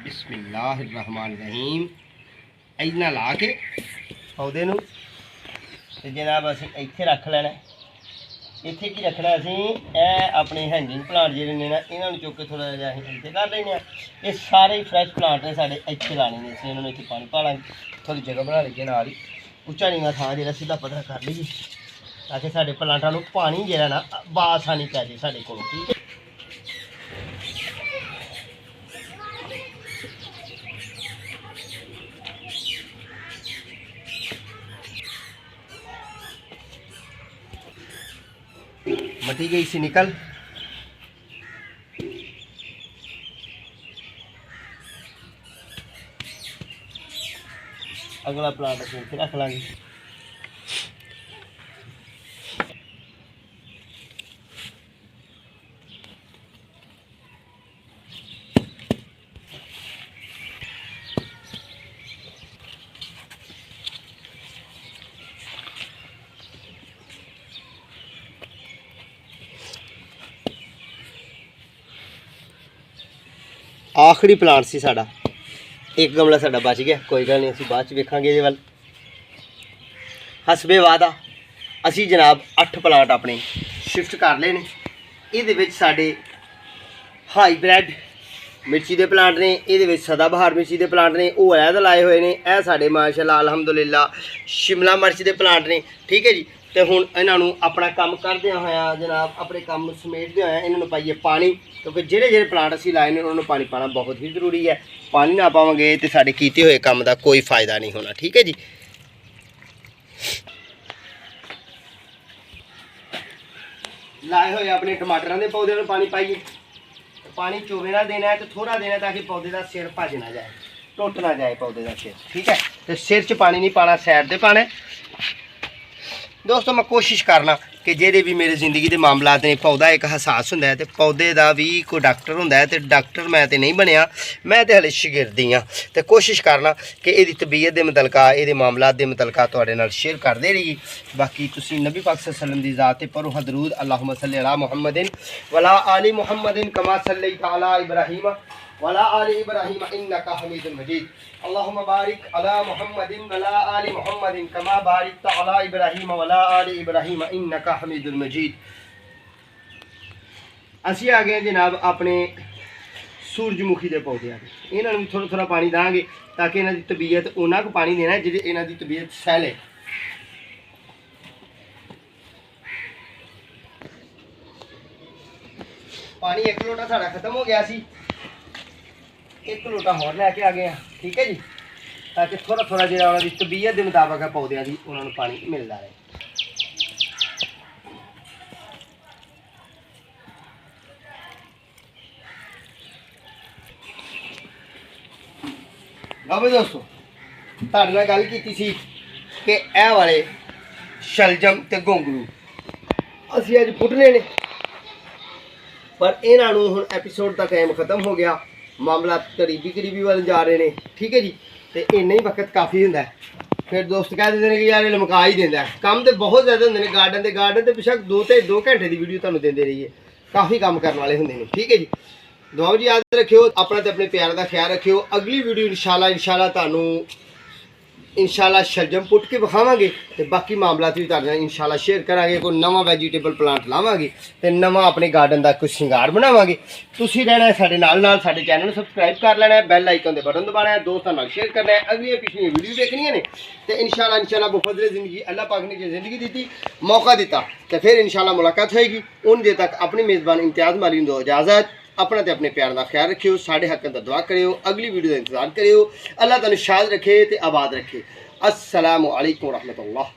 बिस्मिल्लाहिर्रहमानिर्रहीम। इतना ला के पौधे नूं ते जनाब असीं इत्थे रख लेना। इत्थे की रखना असीं अपने हैंगिंग प्लांट जिहड़े ने ना इन्हां नूं चुक के थोड़ा जिहा असीं इत्थे कर लैने आ। ये सारे फ्रैश प्लांट ने साडे इत्थे लाने ने। असीं इन्हां नूं इत्थे पानी पा लांगे, थोड़ी जगह बना लईए नाल ही उच्चा नीवां थां जिहड़ा सीधा पद्धरा कर लईए ताकि साडे प्लांटां नूं पानी जिहड़ा ना बासानी पै जाए साडे कोलों। ठीक है, मटी गई सी निकल। अगला प्लांट असीं इत्थे रख लांगे। आखिरी प्लांट सी साडा, एक गमला साडा बच गया, कोई गल नहीं, असीं बाद च वेखांगे इहदे वल। हसबे वादा असीं जनाब 8 प्लांट अपने शिफ्ट कर लए ने। इहदे विच साडे हाईब्रिड मिर्ची दे प्लांट ने, इहदे विच सदाबहार मिर्ची दे प्लांट ने, वो अलहद लाए हुए ने। यह साडे माशाअल्लाह अल्हम्दुलिल्लाह शिमला मिर्च दे प्लांट ने। ठीक है जी, तो हुण इन्हां नूं अपना काम करदे होया जनाब अपने काम समेटदे होया इन्हां नूं पाइए पानी, क्योंकि जिहड़े जिहड़े प्लांट असीं लाए ने उन्हां नूं पानी पाना बहुत ही जरूरी है। पानी ना पावांगे तो साडे कीते होए काम दा कोई फायदा नहीं होना। ठीक है जी, लाए हुए अपने टमाटरां दे पौधे नूं पानी पाइए। पानी चोवे ना देना है तो थोड़ा देना ताकि पौधे का सिर भज ना जाए, टुट ना जाए पौधे का सिर। ठीक है, तो सिर च पानी नहीं पाना, साइड ते पाना। दोस्तों मैं कोशिश करना कि जेह्ड़े भी मेरे जिंदगी के मामलात ने, पौधा एक हसास होंदा है तो पौधे का भी कोई डॉक्टर होंदा है, तो डॉक्टर मैं तो नहीं बनया, मैं तो हले शागिर्दी हाँ। तो कोशिश करना कि इहदी तबीयत के मुतलका इहदे मामलात के मुतलका तुहाडे नाल शेयर करदे रहिए। बाकी तुसीं नबी पाक सल्लल्लाहु अलैहि वसल्लम दी ज़ात ते पढ़ो दरूद, अल्लाहुम्मा सल्लि अला मुहम्मदिन वला आलि मुहम्मदिन कमा सल्लैता अला इब्राहीम वला आलि इब्राहीम इन्नका हमीदुल मजीद। अल्लाहुम्मा बारिक अला मुहम्मदिन वला आलि मुहम्मदिन कमा बारिकता अला इब्राहीम वला आलि इब्राहीम इन्नका हमीदुल मजीद। असीं आ गए जनाब अपने सूरजमुखी के पौधे आ गए। इन्हां नूं थोड़ा थोड़ा पानी देंगे ताकि इन्हां दी तबीयत उन्ना को पानी देना जिहदी इन्हां दी तबीयत सैले। पानी 1 लोटा साढ़ा खत्म हो गया सी, 1 लोटा होर लैके आ गए। ठीक है जी, ताकि थोड़ा थोड़ा जो उन्होंने तबीयत के मुताबिक है पौधों की उन्होंने पानी मिलता रहे। लो भाई दोस्तों, तुहाडे नाल गल कीती सी कि ए वाले शलजम ते गोंगलू असीं अज पुट्टने ने, पर इन्हां नूं हुण एपीसोड का टाइम खत्म हो गया, मामला करीबी वाल जा रहे हैं। ठीक है जी, तो इन्ना ही वक्त काफ़ी होंदा है। फिर दोस्त कह देते हैं कि यार लमका ही देंदा है। काम तो बहुत ज़्यादा होंदे ने, गार्डन तो बेशक 2 घंटे की वीडियो तुहानूं देंदे रहिए, काफ़ी काम करने वाले होंदे ने। ठीक है जी, दुआओ जी याद रखियो, अपना तो अपने प्यार का ख्याल रखियो। अगली वीडियो इंशाल्लाह तुहानूं इंशाल्लाह शलजम पुट के विखावांगे तो बाकी मामला भी तुहाडे नाल इंशाल्लाह शेयर करांगे। कोई नवा वैजीटेबल प्लांट लावांगे तो नवा अपने गार्डन का कुछ श्रृंगार बनावांगे। तुसीं रहना है साडे नाल साडे चैनल सबसक्राइब कर लेना है, बैल आइकन दे बटन दबाना है, दोस्तां नाल शेयर करना है। अगली पिछली वीडियो देखनी ने तो इंशाल्लाह मुफद्दल जिंदगी अल्लाह पाक ने जो जिंदगी दी मौका दिता तो फिर इंशाल्लाह मुलाकात होएगी। उन देर तक अपनी मेज़बान इम्तियाज़ मारी दो इजाज़त। अपना ते अपने प्यार का ख्याल रखियो, साढ़े हक का दुआ करियो, अगली वीडियो का इंतजार करियो। अल्लाह तुहानू शाद रखे ते आबाद रखे। अस्सलामु अलैकुम रहमतुल्लाह।